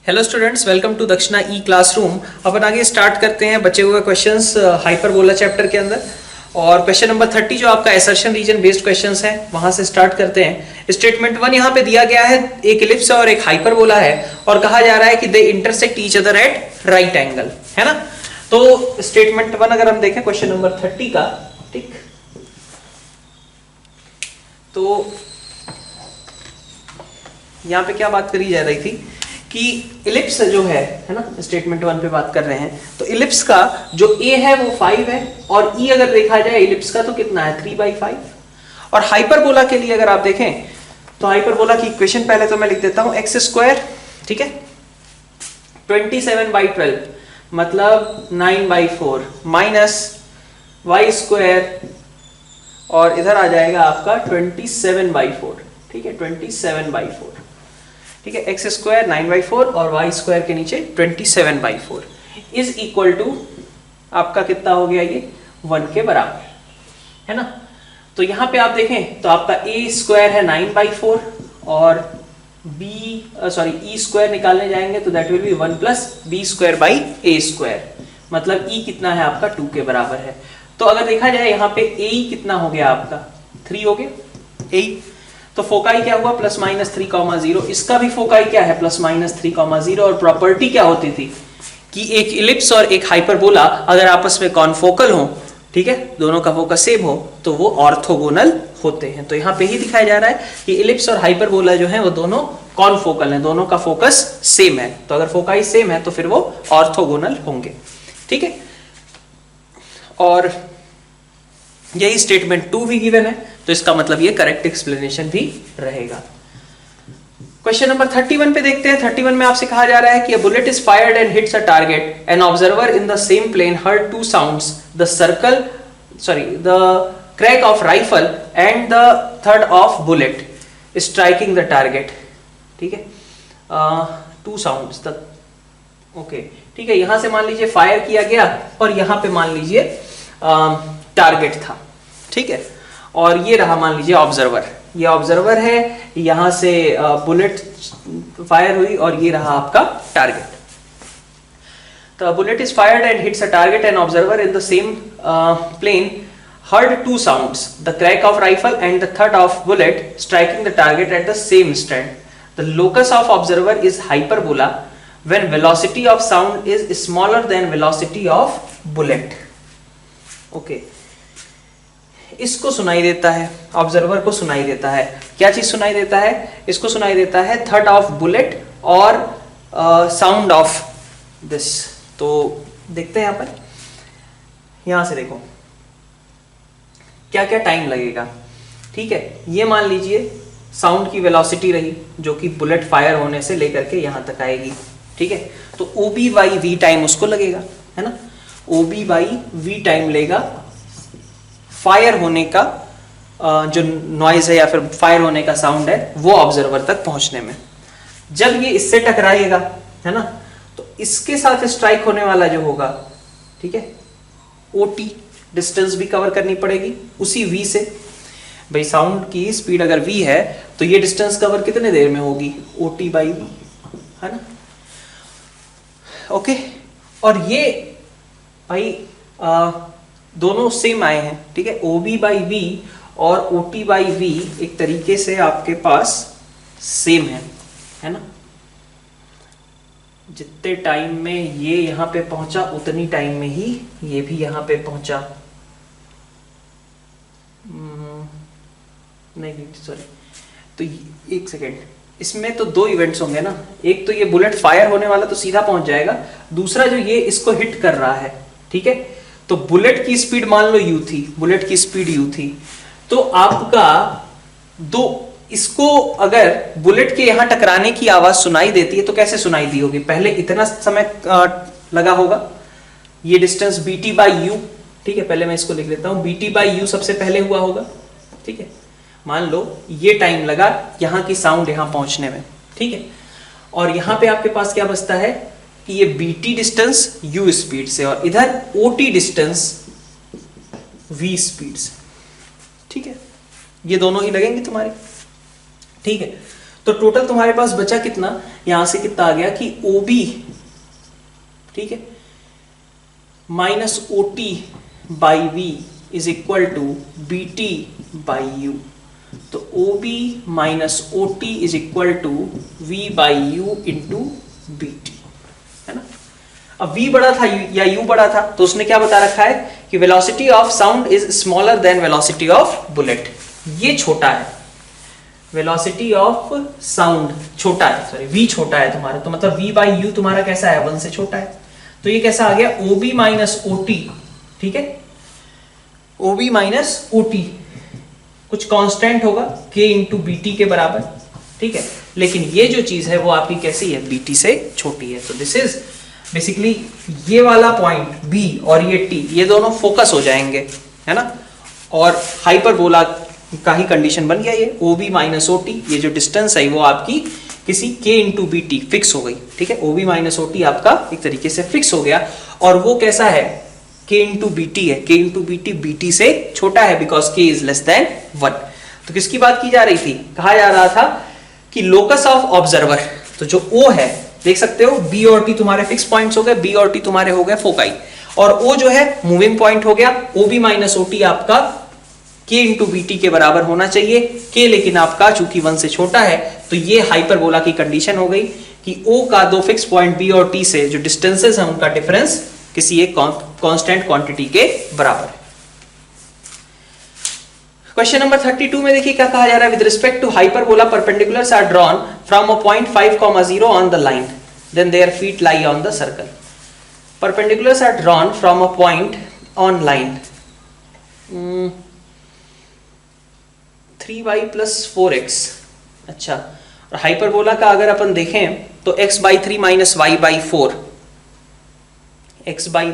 Hello students, welcome to दक्षिणा ई classroom. अपन आगे start करते हैं बचे हुए क्वेश्चंस हाइपरबोला चैप्टर के अंदर। और क्वेश्चन नंबर 30 जो आपका असर्शन रीजन बेस्ड क्वेश्चंस है वहां से स्टार्ट करते हैं। स्टेटमेंट 1 यहाँ पे दिया गया है, एक इलिप्स और एक हाइपरबोला है और कहा जा रहा है कि they intersect each other at right angle, है ना। तो स्टेटमेंट 1 अगर हम देखें क्वेश्चन नंबर 30 का, ठीक, तो यहाँ पे क्या बात करी जा रही थी कि इलिप्स जो है ना, स्टेटमेंट 1 पे बात कर रहे हैं। तो इलिप्स का जो ए है वो 5 है और ई अगर देखा जाए इलिप्स का तो कितना है 3/5। और हाइपरबोला के लिए अगर आप देखें तो हाइपरबोला की इक्वेशन पहले तो मैं लिख देता हूं, x², ठीक है, 27/12 मतलब 9/4 माइनस y² और इधर आ जाएगा आपका 27/4, ठीक है, 27/4, ठीक है। x² 9/4 और y² के नीचे 27/4 इज इक्वल टू आपका कितना हो गया, ये 1 के बराबर, है ना। तो यहां पे आप देखें तो आपका a² है 9/4 और e² निकालने जाएंगे तो दैट विल बी 1 + b²/a², मतलब e कितना है आपका 2 के बराबर है। तो अगर देखा जाए यहाँ पे a कितना हो गया आपका 3 हो गया a। तो फोकाई क्या हुआ +-3,0। इसका भी फोकाई क्या है +-3,0। और प्रॉपर्टी क्या होती थी कि एक इलिप्स और एक हाइपरबोला अगर आपस में कॉन्फोकल हो, ठीक है, दोनों का फोकस सेम हो तो वो ऑर्थोगोनल होते हैं। तो यहाँ पे ही दिखाया जा रहा है कि इलिप्स और हाइपरबोला जो है वो दोनों कॉन्फोकल हैं, दोनों का फोकस सेम है। तो अगर फोकाई सेम है तो फिर वो ऑर्थोगोनल होंगे, ठीक है। और यही स्टेटमेंट 2 भी गिवन है, तो इसका मतलब ये करेक्ट एक्सप्लेनेशन भी रहेगा। क्वेश्चन नंबर 31 पे देखते हैं। 31 में आपसे कहा जा रहा है कि a bullet is fired and hits a target. An observer in the same plane heard 2 sounds: the crack of rifle and the thud of bullet striking the target. ठीक है, 2 sounds तक, ओके, ठीक है। यहां से मान लीजिए फायर किया गया और यहां पे मान लीजिए टारगेट था, ठीक है, और ये रहा मान लीजिए ऑब्जर्वर, ये ऑब्जर्वर है, यहां से बुलेट फायर हुई और ये रहा आपका टारगेट। तो bullet is fired and hits a target and observer in the same plane heard 2 sounds: the crack of rifle and the thud of bullet striking the target at the same instant. The locus of observer is hyperbola when velocity of sound is smaller than velocity of bullet. Okay, इसको सुनाई देता है, observer को सुनाई देता है, क्या चीज सुनाई देता है, इसको सुनाई देता है थड ऑफ बुलेट और साउंड ऑफ दिस। तो देखते हैं यहां पर, यहां से देखो क्या क्या टाइम लगेगा, ठीक है। ये मान लीजिए साउंड की वेलोसिटी रही जो कि बुलेट फायर होने से लेकर के यहां तक आएगी, ठीक है। तो OB/V टाइम उसको लगेगा, है ना, OB/V टाइम लेगा फायर होने का जो नॉइज है या फिर फायर होने का साउंड है वो ऑब्जर्वर तक पहुंचने में। जब ये इससे टकराएगा, है ना, तो इसके साथ स्ट्राइक होने वाला जो होगा, ठीक है, OT डिस्टेंस भी कवर करनी पड़ेगी उसी V से। भाई साउंड की स्पीड अगर V है तो ये डिस्टेंस कवर कितने देर में होगी, OT/V, है ना, ओके। और ये भाई दोनों सेम आए हैं, ठीक है, OB/V और OT/V एक तरीके से आपके पास सेम है ना। जितने टाइम में ये यहां पे पहुंचा उतनी टाइम में ही ये भी यहां पे पहुंचा, नहीं सॉरी, तो एक सेकेंड, इसमें तो 2 इवेंट्स होंगे ना, एक तो ये बुलेट फायर होने वाला तो सीधा पहुंच जाएगा, दूसरा जो ये इसको हिट कर रहा है, ठीक है। तो बुलेट की स्पीड मान लो u थी, बुलेट की स्पीड u थी, तो आपका इसको अगर बुलेट के यहां टकराने की आवाज सुनाई देती है तो कैसे सुनाई दी होगी, पहले इतना समय लगा होगा, ये डिस्टेंस BT/U, ठीक है, पहले मैं इसको लिख लेता हूं, BT/U सबसे पहले हुआ होगा, ठीक है। मान लो ये टाइम लगा यहां की साउंड यहां पहुंचने में, ठीक है। और यहां पे आपके पास क्या बचता है कि ये BT डिस्टेंस U स्पीड से और इधर OT डिस्टेंस V स्पीड से, ठीक है, ये दोनों ही लगेंगे तुम्हारे, ठीक है। तो टोटल तुम्हारे पास बचा कितना, यहां से कितना आ गया कि OB, ठीक है, minus OT by V is equal to BT by U। तो OB minus OT is equal to V by U into BT, है ना। अब V बड़ा था या U बड़ा था, तो उसने क्या बता रखा है कि velocity of sound is smaller than velocity of bullet. ये छोटा है, वेलोसिटी ऑफ साउंड छोटा है, सॉरी V छोटा है तुम्हारा, तो मतलब V बाई U तुम्हारा कैसा है, 1 से छोटा है। तो ये कैसा आ गया, OB माइनस OT, ठीक है, OB माइनस OT कुछ कांस्टेंट होगा K इंटू BT के बराबर, ठीक है, लेकिन ये जो चीज है वो आपकी कैसी है, BT से छोटी है। तो दिस इज बेसिकली ये वाला पॉइंट B और ये T, ये दोनों फोकस हो जाएंगे, है ना, और हाइपरबोला का ही कंडीशन बन गया ये OB माइनस OT, ये जो डिस्टेंस है वो आपकी किसी K इंटू BT फिक्स हो गई, ठीक है, OB माइनस OT आपका एक तरीके से फिक्स हो गया, और वो कैसा है, K इंटू BT है, K इंटू BT से छोटा है because K is less than 1। तो किसकी बात की जा रही थी, कहा जा रहा था कि लोकस ऑफ ऑब्जर्वर, तो जो O है देख सकते हो, B और T तुम्हारे फिक्स पॉइंट्स हो गए, B और T तुम्हारे हो गए फोकाई, और O जो है मूविंग पॉइंट हो गया। OB माइनस OT आपका K इंटू BT के बराबर होना चाहिए, K लेकिन आपका चूंकि 1 से छोटा है, तो ये हाइपरबोला की कंडीशन हो गई कि O का दो फिक्स पॉइंट B और T से जो डिस्टेंसेस हैं उनका डिफरेंस किसी एक कांस्टेंट क्वांटिटी के बराबर है। क्वेश्चन नंबर 32 में देखिए क्या कहा जा रहा है, with respect to hyperbola perpendiculars are drawn from a point 5,0 on the line, then their feet lie on the circle. Perpendiculars are drawn from a point on line 3y plus 4x, अच्छा, और hyperbola का अगर अपन देखें तो x by 3 minus Y by 4, x by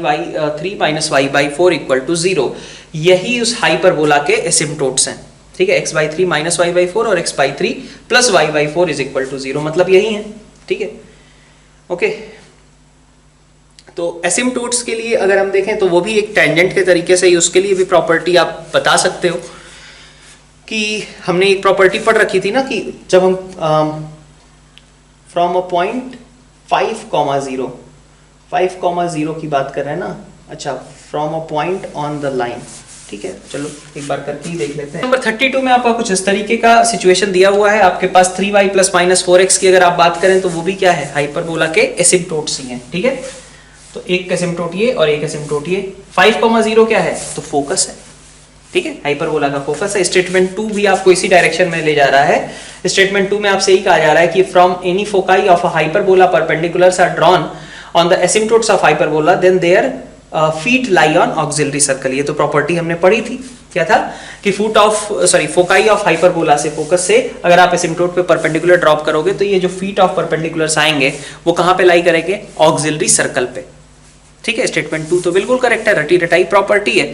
3 minus Y by 4 equal to 0, यही उस hyperbola के एसिम्पटोट्स हैं, ठीक है, x by 3 minus Y by 4 और x by 3 plus y by 4 is equal to 0, मतलब यही है, ठीक है, ओके। तो एसिम्पटोट्स के लिए अगर हम देखें तो वो भी एक टेंजेंट के तरीके से ही, उसके लिए भी प्रॉपर्टी आप बता सकते हो कि हमने एक प्रॉपर्टी पढ़ रखी थी ना कि जब हम फ्रॉम अ पॉइंट 5,0 की बात कर रहे हैं ना, अच्छा, from a point on the line, ठीक है, चलो एक बार करके ही देख लेते हैं। नंबर 32 में आपका कुछ इस तरीके का सिचुएशन दिया हुआ है, आपके पास 3y प्लस माइनस 4x की अगर आप बात करें तो वो भी क्या है, हाइपरबोला के एसिम्पटोट्स ही हैं, ठीक है, तो एक एसिम्पटोट ये और एक एसिम्पटोट ये। 5,0 क्या है, तो फोकस है, ठीक है, हाइपरबोला का फोकस है। स्टेटमेंट 2 भी आपको इसी डायरेक्शन में ले जा रहा है। स्टेटमेंट 2 में आपसे यही कहा जा रहा है कि from any foci of a hyperbola perpendiculars are drawn on the asymptotes of hyperbola, then their feet lie on auxiliary circle. ये तो प्रॉपर्टी हमने पढ़ी थी, क्या था कि फोकाई ऑफ हाइपरबोला से, फोकस से अगर आप एसिम्पटोट पे परपेंडिकुलर ड्रॉप करोगे तो ये जो फीट ऑफ परपेंडिकुलर्स आएंगे वो कहां पे लाई करेंगे, ऑक्सिलरी सर्कल पे, ठीक है। स्टेटमेंट 2 तो बिल्कुल करेक्ट है, रटी रटाई प्रॉपर्टी है,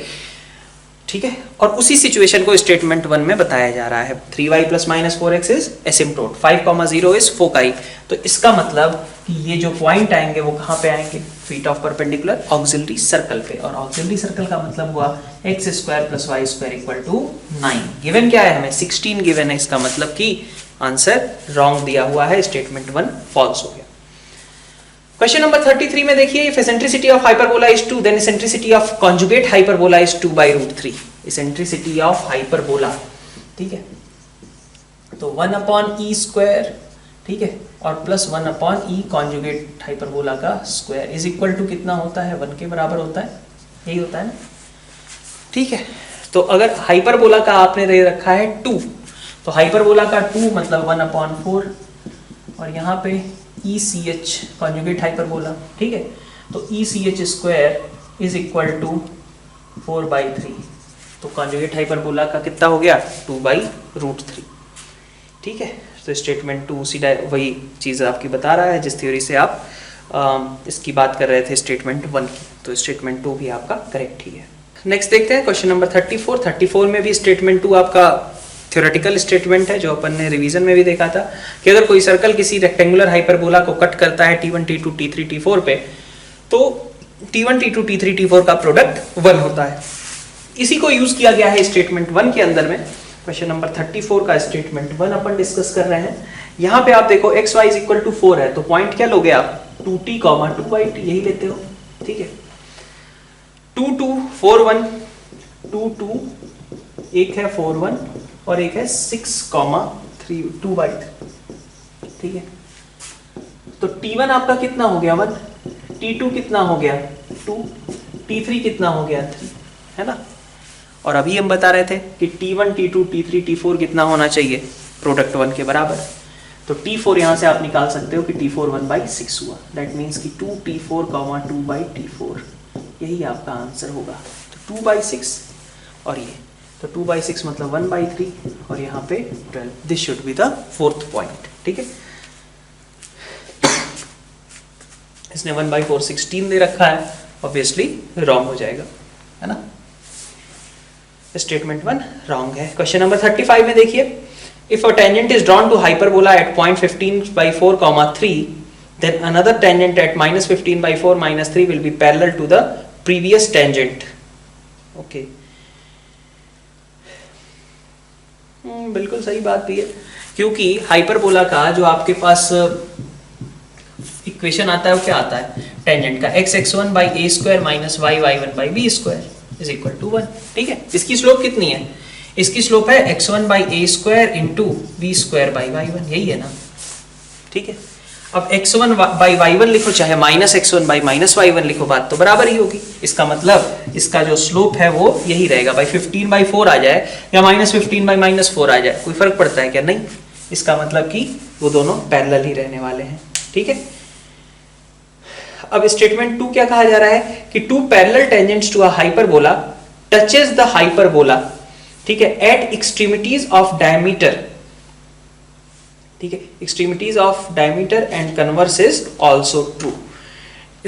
ठीक है, और उसी सिचुएशन को स्टेटमेंट 1 में बताया जा रहा है। 3y plus minus 4x is asymptote, 5,0 is foci, तो इसका मतलब कि ये जो पॉइंट आएंगे वो कहां पे आएंगे, feet of perpendicular auxiliary circle पे, और ऑक्सिलरी सर्कल का मतलब हुआ x square plus Y square equal to 9। Given क्या है हमें, 16 गिवन है, इसका मतलब कि आंसर रॉन्ग दिया हुआ है, स्टेटमेंट 1 फॉल्स हो गया। क्वेश्चन नंबर 33 में देखिए, if eccentricity of hyperbola is 2 then eccentricity of conjugate hyperbola is 2/√3। Eccentricity of hyperbola, ठीक है, तो 1/e स्क्वायर, ठीक है, और प्लस 1/e कॉन्जुगेट हाइपरबोला का स्क्वायर इज इक्वल टू कितना होता है, 1 के बराबर होता है, यही होता है ना, ठीक है। तो अगर हाइपरबोला का आपने दे रखा है 2, तो हाइपरबोला का 2 मतलब 1/4, और यहाँ पे ECH कॉन्जुगेट हाइपरबोला, ठीक है, तो ECH square is equal to 4/3, तो कॉन्जुगेट हाइपरबोला का कितना हो गया, 2/√3, ठीक है। तो स्टेटमेंट 2 उसी वही चीज़ आपकी बता रहा है जिस थ्योरी से आप इसकी बात कर रहे थे स्टेटमेंट 1 की, तो स्टेटमेंट 2 भी आपका करेक्ट ही है। नेक्स्ट देखते हैं क्वेश्चन नंबर 34 में भी स्टेटमेंट 2 आपका थ्योरेटिकल स्टेटमेंट है जो अपन ने रिवीजन में भी देखा था कि अगर कोई सर्कल किसी रेक्टेंगुलर हाइपरबोला को कट करता है T1 T2 T3 T4 पे, तो T1 T2 T3 T4 का प्रोडक्ट 1 होता है। इसी को यूज किया गया है स्टेटमेंट 1 के अंदर में, क्वेश्चन नंबर 34 का स्टेटमेंट 1 अपन डिस्कस कर रहे हैं। यहाँ पे आप देखो x y is equal to 4 है, तो पॉइंट क्या लोगे आप 2t, 2y यही लेते हो, ठीक है। 2 2 4 1 2 2, एक है 4 1 और एक है 6 3 2 by 3, ठीक है। तो t1 आपका कितना हो गया 1, t2 कितना हो गया 2, t3 कितना हो गया 3, है ना। और अभी हम बता रहे थे कि t1 t2 t3 t4 कितना होना चाहिए, प्रोडक्ट 1 के बराबर। तो t4 यहाँ से आप निकाल सकते हो कि t4 1/6 हुआ, दैट मीन्स कि 2t4 2/t4, यही आपका आंसर होगा। तो 2/6 और ये, तो 2/6 मतलब 1/3 और यहाँ पे 12, this should be the fourth point, ठीक है। इसने 1/4 16 दे रखा है, ऑब्वियसली रॉन्ग हो जाएगा, है ना। स्टेटमेंट 1 रॉन्ग है। क्वेश्चन नंबर 35 में देखिए, if a tangent is drawn to hyperbola at point 15/4, 3, then another tangent at -15/4, -3 will be parallel to the previous tangent. Okay. बिल्कुल सही बात भी है, क्योंकि हाइपरबोला का जो आपके पास इक्वेशन आता है वो क्या आता है, टेंजेंट का x(x1/a²) - y(y1/b²) is equal to 1, ठीक है। इसकी स्लोप कितनी है, इसकी स्लोप है x1/a² इंटू b²/y1, यही है ना, ठीक है। अब x1/y1 लिखो चाहे -x1/-y1 लिखो, बात तो बराबर ही होगी। इसका मतलब इसका जो स्लोप है वो यही रहेगा, भाई 15/4 आ जाए या -15/-4 आ जाए, कोई फर्क पड़ता है क्या, नहीं। इसका मतलब कि वो दोनों पैरेलल ही रहने वाले हैं, ठीक है। अब स्टेटमेंट 2 क्या कहा जा रहा है कि 2 parallel tangents to a hyperbola touches the hyperbola, ठीक है, एट एक्सट्रीमिटीज ऑफ डायमीटर, ठीक है, extremities of diameter and converse is also true.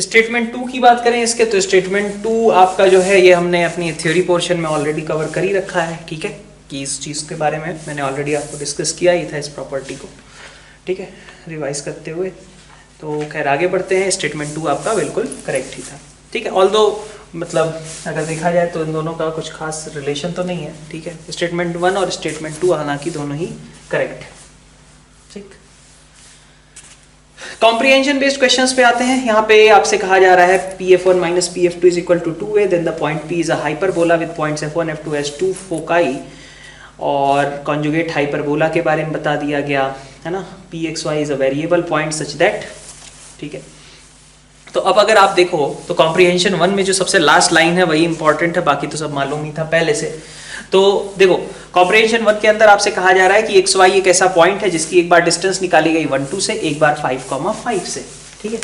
Statement 2 की बात करें इसके, तो स्टेटमेंट 2 आपका जो है ये हमने अपनी थ्योरी पोर्शन में ऑलरेडी कवर कर ही रखा है, ठीक है, कि इस चीज के बारे में मैंने ऑलरेडी आपको डिस्कस किया ही था, इस प्रॉपर्टी को, ठीक है, रिवाइज करते हुए। तो खैर आगे बढ़ते हैं। स्टेटमेंट 2 आपका बिल्कुल करेक्ट ही था, ठीक है, ऑल्दो मतलब अगर देखा जाए तो इन दोनों का कुछ खास रिलेशन तो नहीं है, ठीक है। स्टेटमेंट 1 और स्टेटमेंट 2 हालांकि दोनों ही करेक्ट है, ठीक। कॉम्प्रिहेंशन बेस्ड क्वेश्चंस पे आते हैं। यहाँ पे आपसे कहा जा रहा है pf1 minus pf2 is equal to 2a, then the point P is a hyperbola with points f1 f2 as 2 foci, और कॉन्जुगेट हाइपरबोला के बारे में बता दिया गया है ना। pxy is a variable point such that, ठीक है। तो अब अगर आप देखो तो कॉम्प्रिहेंशन 1 में जो सबसे लास्ट लाइन है वही इंपॉर्टेंट है, बाकी तो सब मालूम ही था पहले से। तो देखो कॉम्प्रिहेंशन 1 के अंदर आपसे कहा जा रहा है कि xy एक ऐसा पॉइंट है जिसकी एक बार डिस्टेंस निकाली गई 1 2 से, एक बार 5,5 से, ठीक है।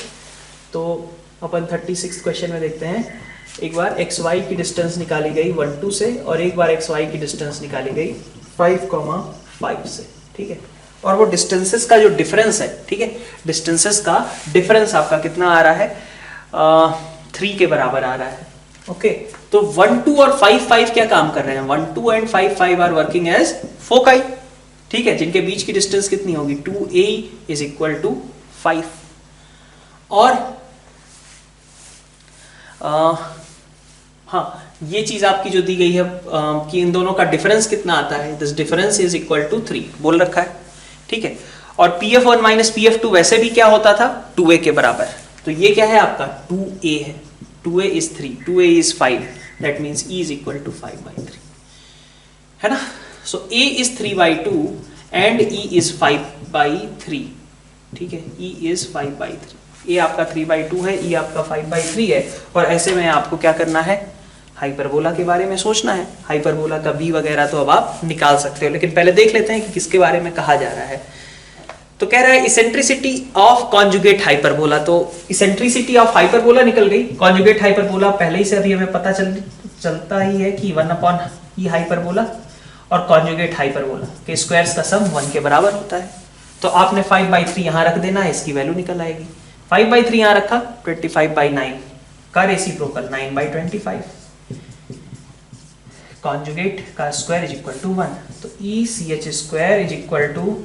तो अपन 36 क्वेश्चन में देखते हैं, एक बार xy की डिस्टेंस निकाली गई 1 2 से और एक बार xy की डिस्टेंस निकाली गई 5,5 से, ठीक है। और वो डिस्टेंसेस का जो डिफरेंस है, ठीक है, डिस्टेंसेस का डिफरेंस आपका कितना आ रहा है, 3 के बराबर आ रहा है, ओके। तो 1 2 और 5 5 क्या काम कर रहे हैं, 1 2 and 5 5 are working as foci, ठीक है, जिनके बीच की डिस्टेंस कितनी होगी 2a इज इक्वल टू 5। और हाँ, ये चीज आपकी जो दी गई है कि इन दोनों का डिफरेंस कितना आता है, this difference is equal to 3 बोल रखा है, ठीक है। और pf1 माइनस pf2 वैसे भी क्या होता था 2a के बराबर, तो ये क्या है आपका 2a है, 2a is 3, 2a is 5, that means e is equal to 5/3, है ना। so a is 3/2 and e is 5/3, ठीक है, e is 5/3, a आपका 3/2 है, e आपका 5/3 है। और ऐसे में आपको क्या करना है, हाइपरबोला के बारे में सोचना है। हाइपरबोला का b वगैरह तो अब आप निकाल सकते हो, लेकिन पहले देख लेते हैं कि किसके बारे में कहा जा रहा है। तो कह रहा है इसेंट्रिसिटी ऑफ कॉन्जुगेट हाइपरबोला, तो इसेंट्रिसिटी ऑफ हाइपरबोला निकल गई, कॉन्जुगेट हाइपरबोला पहले ही से अभी हमें पता चलता ही है कि 1/e हाइपरबोला और कॉन्जुगेट हाइपरबोला के स्क्वायर्स का सम 1 के बराबर होता है। तो आपने 5/3 यहाँ रख देना है, इसकी वैल्यू निकल आएगी। 5/3 यहाँ रखा, 25/9 का रेसिप्रोकल 9/25, कॉन्जुगेट का स्क्वायर इज इक्वल टू 1, तो ECH square is equal to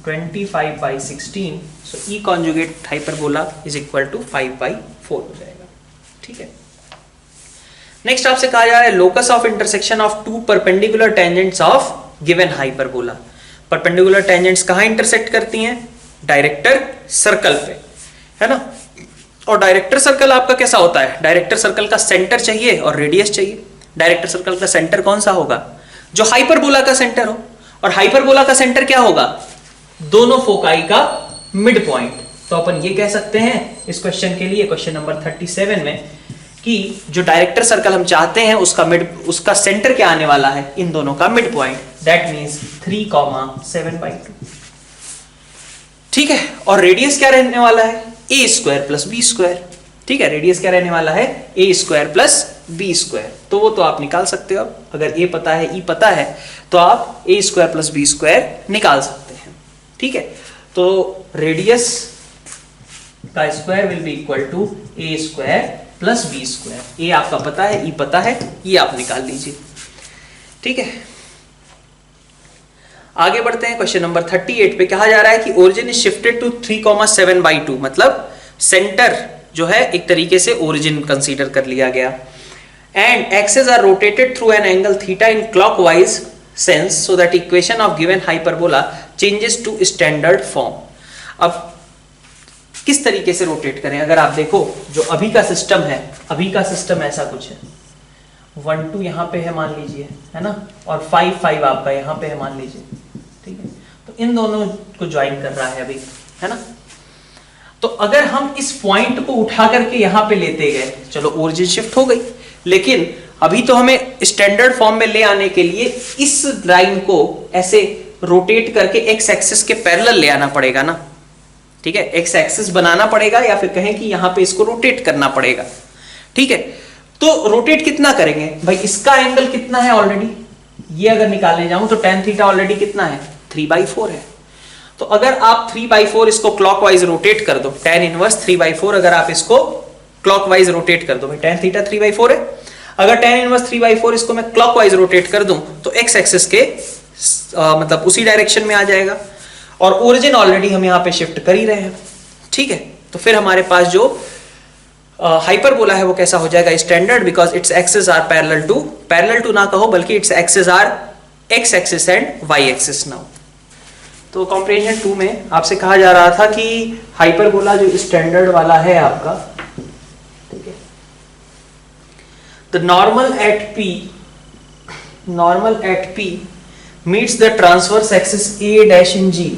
25/16, so E conjugate hyperbola is equal to 5/4 हो जाएगा, ठीक है। नेक्स्ट आपसे कहा जा रहा है locus of intersection of 2 perpendicular tangents of given hyperbola. Perpendicular tangents कहाँ इंटरसेक्ट करती हैं? डायरेक्टर सर्कल पे, है ना। और डायरेक्टर सर्कल आपका कैसा होता है? डायरेक्टर सर्कल का सेंटर चाहिए और रेडियस चाहिए। डायरेक्टर सर्कल का सेंटर कौन सा होगा? जो हाइपरबोला का सेंटर हो। और हाइपरबोला का सेंटर क्या होगा? दोनों फोकाई का मिड पॉइंट। तो अपन ये कह सकते हैं इस क्वेश्चन के लिए, क्वेश्चन नंबर 37 में, कि जो डायरेक्टर सर्कल हम चाहते हैं उसका सेंटर क्या आने वाला है? इन दोनों का मिड पॉइंट, दैट मींस 3,7/2। ठीक है। और रेडियस क्या रहने वाला है? a square plus B square. ठीक है, रेडियस क्या रहने वाला है? a square plus B square. तो वो तो आप निकाल सकते हो। अगर a पता है, e पता है, तो आप a square plus B square निकाल सकते हैं। ठीक है, तो रेडियस का square will be equal to a square plus B square. a आपका पता है, e पता है, ये आप निकाल लीजिए। ठीक है, आगे बढ़ते हैं। क्वेश्चन नंबर 38 पे कहा जा रहा है कि ओरिजिन इज शिफ्टेड टू 3,7/2, मतलब सेंटर जो है एक तरीके से ओरिजिन कंसीडर कर लिया गया। And axes are rotated through an angle theta in clockwise sense so that equation of given hyperbola changes to standard form. अब किस तरीके से रोटेट करें? अगर आप देखो जो अभी का सिस्टम है, अभी का सिस्टम ऐसा कुछ है, 1 2 यहाँ पे है मान लीजिए, है ना, और 5 5 आपका यहाँ पे है मान लीजिए। ठीक है, तो इन दोनों को ज्वाइन कर रहा है अभी, है ना। तो अगर हम इस पॉइंट को उठा करके यहाँ पे लेते गए, चलो ओरिजिन शिफ्ट हो गई, लेकिन अभी तो हमें स्टैंडर्ड फॉर्म में ले आने के लिए इस लाइन को ऐसे रोटेट करके एक्स एक्सिस के पैरेलल ले आना पड़ेगा ना। ठीक है, एक्स एक्सिस बनाना पड़ेगा, या फिर कहें कि यहाँ पे इसको रोटेट करना पड़ेगा। ठीक है, तो रोटेट कितना करेंगे भाई? इसका एंगल कितना है ऑलरेडी? ये अगर निकालने जाऊं तो tan थीटा ऑलरेडी कितना है? 3/4 है। तो अगर आप 3/4 इसको क्लॉकवाइज रोटेट कर दो, tan इनवर्स 3/4 अगर आप इसको क्लॉकवाइज रोटेट कर दो, भाई tan थीटा 3/4 है, अगर tan इनवर्स 3/4 इसको मैं क्लॉकवाइज रोटेट कर दूं तो एक्स एक्सिस के मतलब उसी डायरेक्शन में आ जाएगा। और ओरिजिन ऑलरेडी हम यहाँ पे शिफ्ट कर ही रहे हैं। ठीक है, तो फिर हमारे पास जो हाइपरबोला है वो कैसा हो जाएगा? Standard, because its axis are parallel to ना कहो बल्कि its axis are X axis and Y axis now. तो कॉम्प्रिहेंशन 2 में आपसे कहा जा रहा था कि हाइपरबोला जो स्टैंडर्ड वाला है आपका, ठीक है, the normal at P meets the transverse axis A dash in G।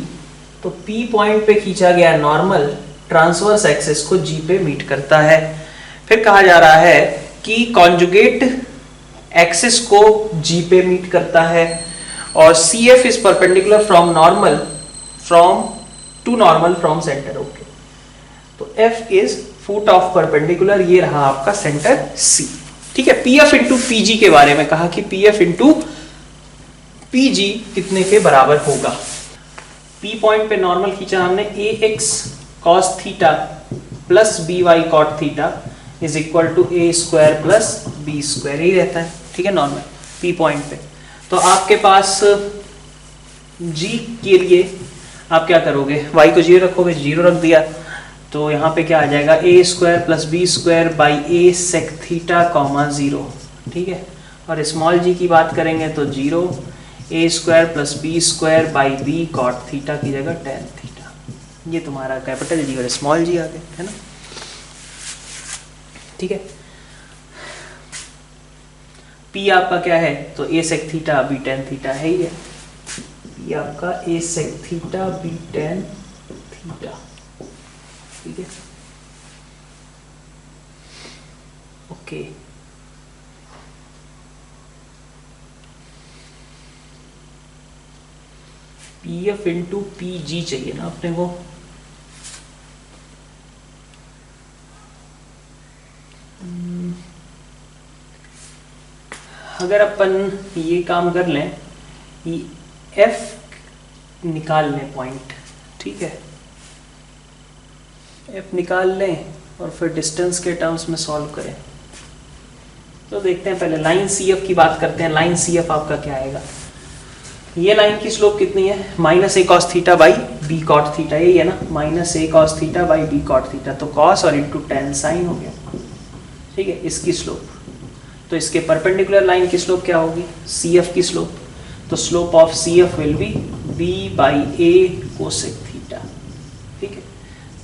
तो P पॉइंट पे खींचा गया नॉर्मल ट्रांसवर्स एक्सिस को G पे मीट करता है। फिर कहा जा रहा है कि कॉन्जुगेट एक्सिस को G पे मीट करता है, और CF is perpendicular from normal from centre. Okay, तो F is foot of perpendicular, ये रहा आपका सेंटर C। ठीक है, PF इंटू PG के बारे में कहा कि PF इंटू PG कितने के बराबर होगा? P पॉइंट पे नॉर्मल खींचा हमने, AX cos theta plus BY cot theta is equal to A square plus B square, ही रहता है। ठीक है, नॉर्मल P पॉइंट पे। तो आपके पास G के लिए आप क्या करोगे? Y को 0 रखोगे, 0 रख दिया, तो यहाँ पे क्या आ जाएगा? A square plus B square by A sec theta comma 0। ठीक है, और स्मॉल g की बात करेंगे तो 0, A square plus B square by B cot theta की जगह tan थीटा। ये तुम्हारा कैपिटल G और स्मॉल g आ गया, है ना। ठीक है, P आपका क्या है? तो A sec theta B tan theta है ही है। P आपका A sec theta B tan theta. ठीक है, ओके। PF इंटू PG चाहिए ना अपने को। अगर अपन ये काम कर लें कि F निकाल लें पॉइंट, ठीक है, F निकाल लें और फिर डिस्टेंस के टर्म्स में सॉल्व करें, तो देखते हैं। पहले लाइन CF की बात करते हैं। लाइन CF आपका क्या आएगा? ये लाइन की स्लोप कितनी है? Minus A cos theta by B cot theta, यही है ना, minus A cos theta by B cot theta. तो cos और इंटू tan साइन हो गया। ठीक है, इसकी स्लोप। तो इसके परपेंडिकुलर लाइन की स्लोप क्या होगी? CF की स्लोप। तो slope of C F will be B by A cosec theta. ठीक है,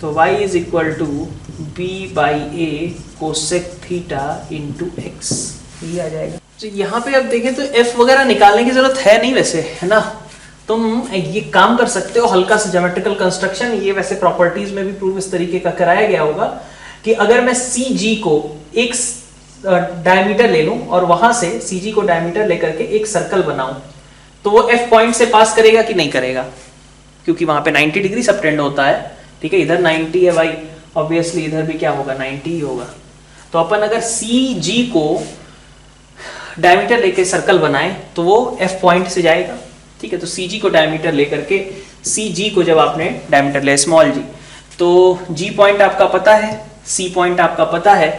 तो y is equal to B by A cosec theta into X, ये आ जाएगा। तो यहाँ पे अब देखें तो f वगैरह निकालने की जरूरत है नहीं वैसे, है ना। तुम ये काम कर सकते हो, हल्का सा ज्योमेट्रिकल कंस्ट्रक्शन, ये वैसे प्रॉपर्टीज में भी प्रूव इस तरीके का कराया गया होगा कि अगर मैं CG को एक डायमीटर ले लूं और वहां से CG को डायमीटर लेकर के एक सर्कल बनाऊं, तो वो F पॉइंट से पास करेगा कि नहीं करेगा, क्योंकि वहां पे 90 डिग्री सबटेंड होता है। ठीक है, इधर 90 है भाई, ऑब्वियसली इधर भी क्या होगा, 90 ही होगा। तो अपन अगर CG को डायमीटर लेके सर्कल बनाएं तो वो F पॉइंट से जाएगा। ठीक है, तो CG को डायमीटर लेकर के, CG को जब आपने डायमीटर ले स्मॉल g, तो G पॉइंट आपका पता है, C पॉइंट आपका पता है,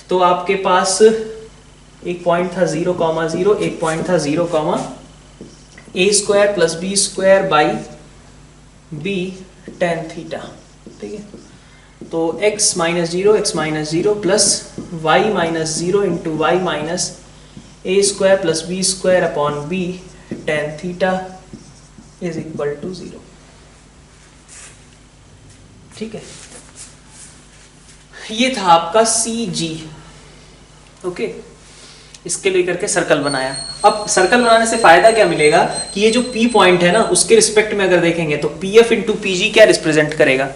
तो आपके पास एक पॉइंट था 0,0, एक पॉइंट था 0, a square plus B square by B tan theta. ठीक है, तो x minus zero plus y minus zero into Y minus a square plus B square upon B tan theta is equal to 0। ठीक है, ये था आपका CG। Okay, इसके लेकर के सर्कल बनाया। अब सर्कल बनाने से फायदा क्या मिलेगा कि ये जो P पॉइंट है ना, उसके रिस्पेक्ट में अगर देखेंगे तो PF इंटू PG क्या रिप्रेजेंट करेगा,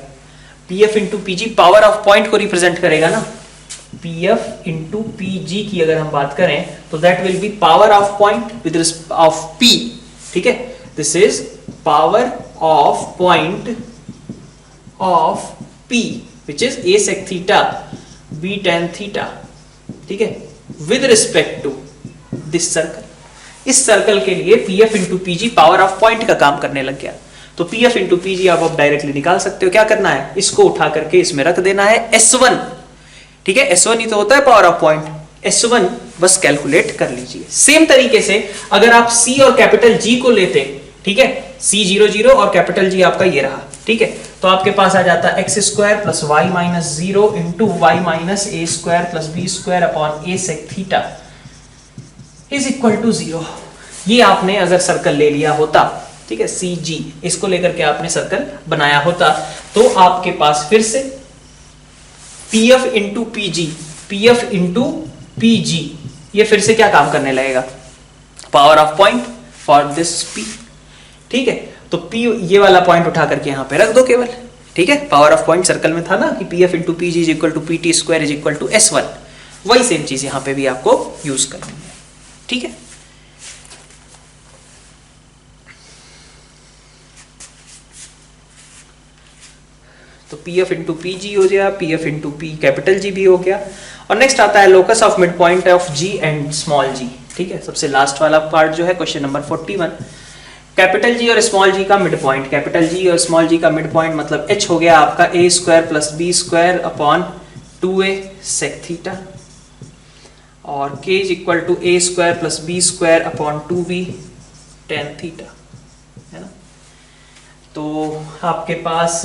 PF into PG power of point को रिप्रेजेंट करेगा ना। PF इंटू PG की अगर हम बात करें तो that will be power of point with of P। ठीक है, this is power of point of P which is a sec theta b tan theta। ठीक है, with respect to this circle। इस सर्कल के लिए PF into PG power of point का काम करने लग गया। तो PF इंटू PG आप डायरेक्टली निकाल सकते हो। क्या करना है, इसको उठा करके इसमें रख देना है S1। ठीक है, S1 ही तो होता है पावर ऑफ पॉइंट, S1 बस कैलकुलेट कर लीजिए। सेम तरीके से अगर आप C और कैपिटल G को लेते, ठीक है, C00 और कैपिटल G आपका ये रहा। ठीक है, तो आपके पास आ जाता है X square plus Y minus zero into Y minus A square plus B square upon A sec theta is equal to 0। ये आपने अगर सर्कल ले लिया होता, ठीक है, CG, इसको लेकर के आपने सर्कल बनाया होता, तो आपके पास फिर से PF इंटू PG, ये फिर से क्या काम करने लगेगा, power of point for this P। ठीक है, तो P ये वाला पॉइंट उठा करके यहां पे रख दो केवल। ठीक है, पावर ऑफ पॉइंट सर्कल में था ना कि PF into PG is equal to PT square is equal to S1, वही सेम चीज यहां पे भी आपको यूज करनी है। ठीक है, तो PF इंटू PG हो गया, PF into P capital G भी हो गया। और नेक्स्ट आता है locus of mid point of G and small g। ठीक है, सबसे लास्ट वाला पार्ट जो है क्वेश्चन नंबर 41, कैपिटल G और स्मॉल g का मिड पॉइंट। कैपिटल G और स्मॉल g का मिड पॉइंट मतलब h हो गया आपका a square plus B square upon 2a sec theta, और k is equal to a square plus B square upon 2b tan theta, है ना। तो आपके पास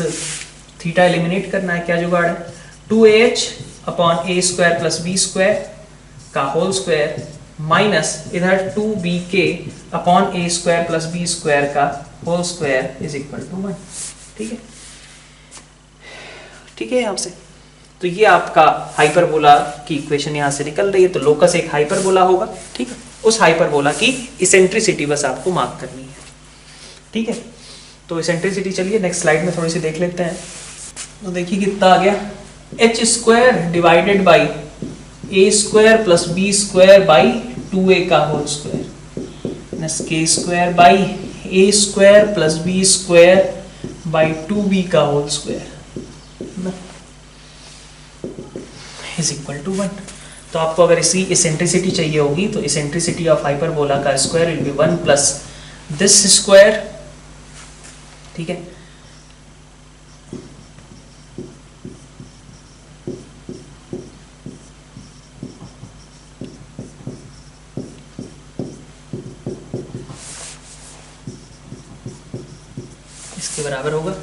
थीटा एलिमिनेट करना है, क्या जुगाड़ है, 2ah upon a square plus B square का होल स्क्वायर माइनस इधर 2bk upon a square plus B square का whole square is equal to 1। ठीक है, ठीक है, यहां से तो ये आपका हाइपरबोला की इक्वेशन यहां से निकल रही है। तो लोकस एक हाइपरबोला होगा। ठीक है, उस हाइपरबोला की इसेंट्रिसिटी बस आपको मार्क करनी है। ठीक है, तो इसेंट्रिसिटी चलिए नेक्स्ट स्लाइड में थोड़ी सी देख लेते हैं। तो देखिए कितना आ गया, h square divided by a square plus B square by 2a का whole square plus k square by a square plus b square by 2b का whole square is equal to 1। तो आपको अगर इसी इसेंट्रिसिटी चाहिए होगी तो इसेंट्रिसिटी ऑफ हाइपरबोला का square will be 1 plus this square. ठीक है, इसके बराबर होगा।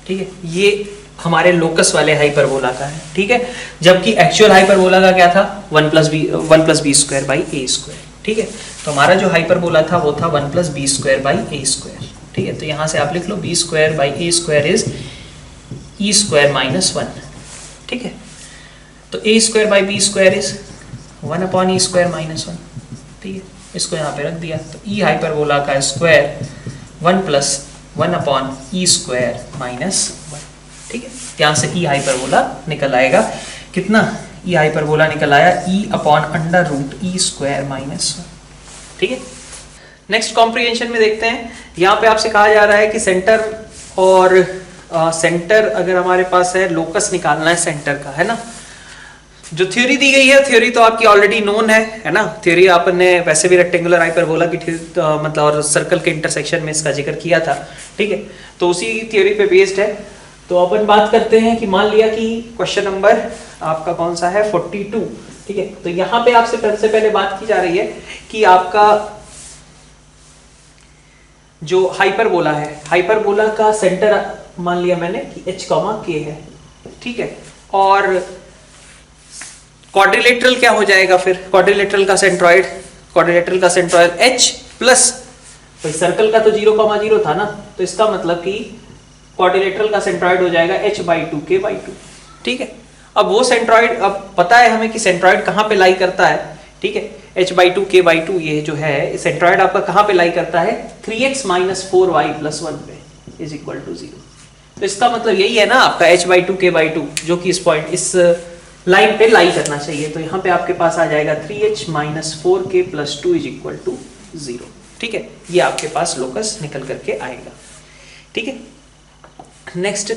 ठीक है, ये हमारे लोकस वाले हाइपरबोला का है। ठीक है, जबकि एक्चुअल हाइपरबोला का क्या था, 1 plus B square by A square. ठीक है। तो हमारा जो हाइपरबोला था वो था 1 plus B square by A square, ठीक है। तो यहाँ से आप लिख लो B square by A square is e square minus 1, ठीक है। तो A square by B square is 1 upon e square minus 1, ठीक है। इसको यहाँ पे रख दिया, तो ई हाइपरबोला का square 1 plus 1 upon e square minus 1, ठीक है। यहाँ से ई हाइपरबोला निकल आएगा कितना, ई हाइपरबोला निकल आया ई अपॉन अंडर रूट ई स्क्वायर माइनस 1, ठीक है। नेक्स्ट कॉम्प्रिहेंशन में देखते हैं, यहाँ पे आपसे कहा जा रहा है कि सेंटर और सेंटर अगर हमारे पास है, लोकस निकालना है सेंटर का, है ना। जो थ्योरी दी गई है, थ्योरी तो आपकी ऑलरेडी नोन है ना। थ्योरी आपने वैसे भी रेक्टेंगुलर हाइपरबोला की मतलब और सर्कल के इंटरसेक्शन में इसका जिक्र किया था, ठीक है। तो उसी थ्योरी पे बेस्ड है। तो अपन बात करते हैं कि मान लिया कि क्वेश्चन नंबर आपका कौन सा है 42, ठीक है। तो यहाँ पे आपसे सबसे पहले बात की जा रही है कि आपका जो हाइपरबोला है, हाइपरबोला का सेंटर मान लिया मैंने कि h, k है, ठीक है। और क्वाड्रिलेटरल क्या हो जाएगा फिर, क्वाड्रिलेटरल का सेंट्रॉइड, क्वाड्रिलेटरल का सेंट्रॉइड h प्लस, भाई सर्कल का तो 0,0 था ना, तो इसका मतलब कि क्वाड्रिलेटरल का सेंट्रॉइड हो जाएगा h/2 k/2, ठीक है। अब वो सेंट्रॉइड, अब पता है हमें कि सेंट्रॉइड कहाँ पे लाई करता है, ठीक है। h/2 k/2 ये जो है सेंट्रॉइड आपका कहाँ पे लाई करता है, 3x - 4y + 1 पे इज इक्वल टू 0। तो इसका मतलब यही है ना आपका h/2 k/2 जो कि इस पॉइंट, इस लाइन पे लाई करना चाहिए। तो यहाँ पे आपके पास आ जाएगा 3h - 4k + 2 is equal to 0, ठीक है। ये आपके पास लोकस निकल करके आएगा, ठीक है। नेक्स्ट,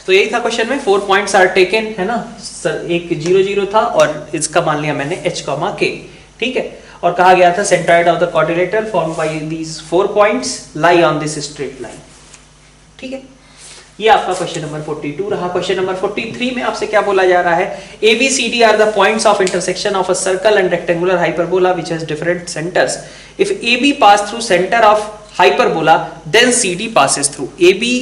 तो यही था क्वेश्चन में, 4 पॉइंट्स आर टेकन, है ना। एक 0 0 था और इसका मान लिया मैंने h, k, ठीक है। और कहा गया था centroid of the quadrilateral formed by these 4 points lie on this straight line, ठीक है। ये आपका क्वेश्चन नंबर 42 रहा। क्वेश्चन नंबर 43 में आपसे क्या बोला जा रहा है, ABCD are the points of intersection of a circle and rectangular hyperbola which has different centres. If AB pass through centre of hyperbola then CD passes through. AB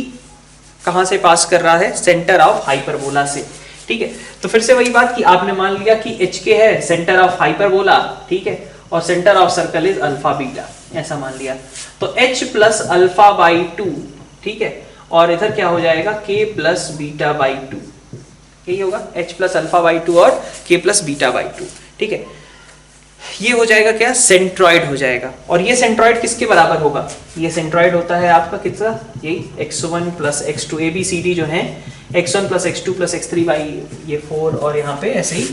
कहां से पास कर रहा है, सेंटर ऑफ हाइपरबोला से, ठीक है। तो फिर से वही बात कि आपने मान लिया कि HK है सेंटर ऑफ हाइपरबोला, ठीक है, और centre of circle is alpha beta, ऐसा मान लिया। तो H + α/2, ठीक है, और इधर क्या हो जाएगा k + β/2, यही होगा H + α/2 और k + β/2, ठीक है। ये हो जाएगा क्या, सेंट्रॉइड हो जाएगा। और ये सेंट्रॉइड किसके बराबर होगा, ये सेंट्रॉइड होता है आपका कितना, यही x1 + x2, ABCD जो है x1 + x2 + x3 ये 4, और यहाँ पे ऐसे ही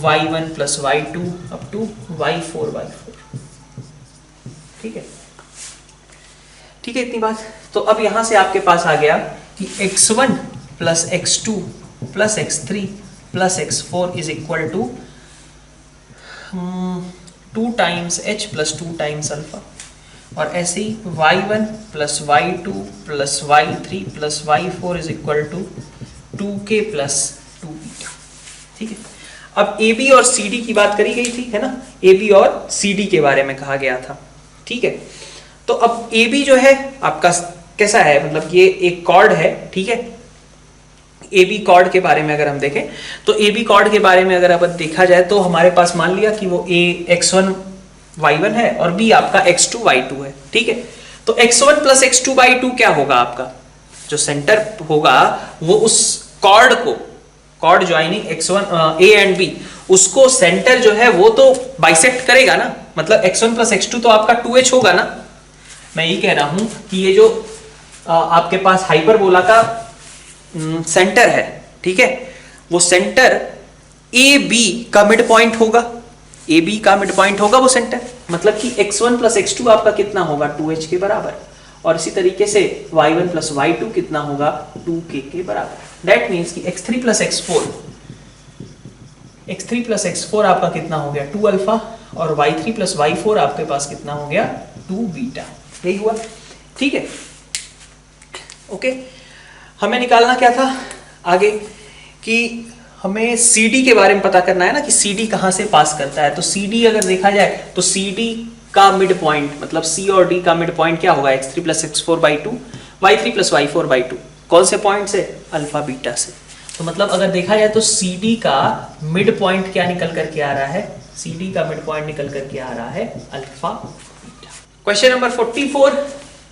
y1 + y2 up to y4, ठीक है, ठीक है। इतनी बात। तो अब यहां से आपके पास आ गया कि x1 + x2 + x3 + x4 is equal to 2 times h + 2 times alpha, और ऐसे ही y1 + y2 + y3 + y4 is equal to 2k + 2 beta, ठीक है। अब AB और CD की बात करी गई थी, है ना, AB और CD के बारे में कहा गया था, ठीक है। तो अब AB जो है आपका कैसा है, मतलब ये एक कॉर्ड है, ठीक है। AB कॉर्ड के बारे में अगर हम देखें तो AB कॉर्ड के बारे में अगर अब देखा जाए तो हमारे पास मान लिया कि वो A x1 y1 है और B आपका x2 y2 है, ठीक है। तो x1 + x2/2 क्या होगा, आपका जो सेंटर होगा वो उस कॉर्ड को, chord joining x1 A and B, उसको सेंटर जो है वो तो बाइसेक्ट करेगा ना, मतलब x1 + x2 तो आपका 2h होगा ना। मैं ये कह रहा हूं कि ये जो आपके पास हाइपरबोला का सेंटर है, ठीक है, वो सेंटर AB का मिड पॉइंट होगा, AB का मिड पॉइंट होगा वो सेंटर, मतलब कि x1 + x2 आपका कितना होगा, 2h के बराबर, और इसी तरीके से y1 + y2 कितना होगा, 2k के बराबर। दैट मीन्स कि x3 + x4 आपका कितना हो गया, 2 अल्फा, और y3 + y4 आपके पास कितना हो गया, 2 बीटा, यही हुआ, ठीक है। ओके, हमें निकालना क्या था आगे, कि हमें CD के बारे में पता करना है ना, कि CD कहां से पास करता है। तो CD अगर देखा जाए तो CD का मिड पॉइंट, मतलब C और D का मिड पॉइंट क्या होगा, x3 + x4/2, y3 + y4/2, कौन से पॉइंट से, अल्फा बीटा से। तो मतलब अगर देखा जाए तो CD का मिड पॉइंट क्या निकल करके आ रहा है, सी डी का मिड पॉइंट निकल करके आ रहा है अल्फा बीटा। क्वेश्चन नंबर 44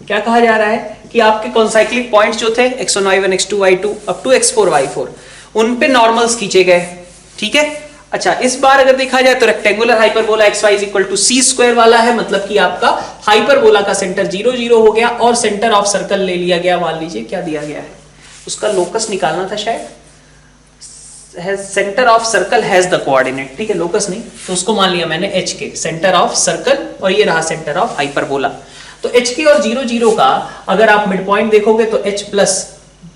क्या कहा जा रहा है कि आपके कॉन्साइक्लिक पॉइंट्स जो थे x1 y1 x2 y2 up to x4 y4 उन पे नॉर्मल्स खींचे गए, ठीक है। अच्छा, इस बार अगर देखा जाए तो rectangular hyperbola xy is equal to C square वाला है, मतलब कि आपका हाइपरबोला का सेंटर 0 0 हो गया और सेंटर ऑफ सर्कल ले लिया गया। मान लीजिए क्या दिया गया है, उसका लोकस निकालना था शायद, centre of circle has the coordinate, ठीक है, लोकस नहीं, तो उसको मान लिया मैंने एच के, सेंटर ऑफ सर्कल, और ये रहा सेंटर ऑफ हाइपरबोला। तो एच के और 0 0 का अगर आप मिड पॉइंट देखोगे तो h प्लस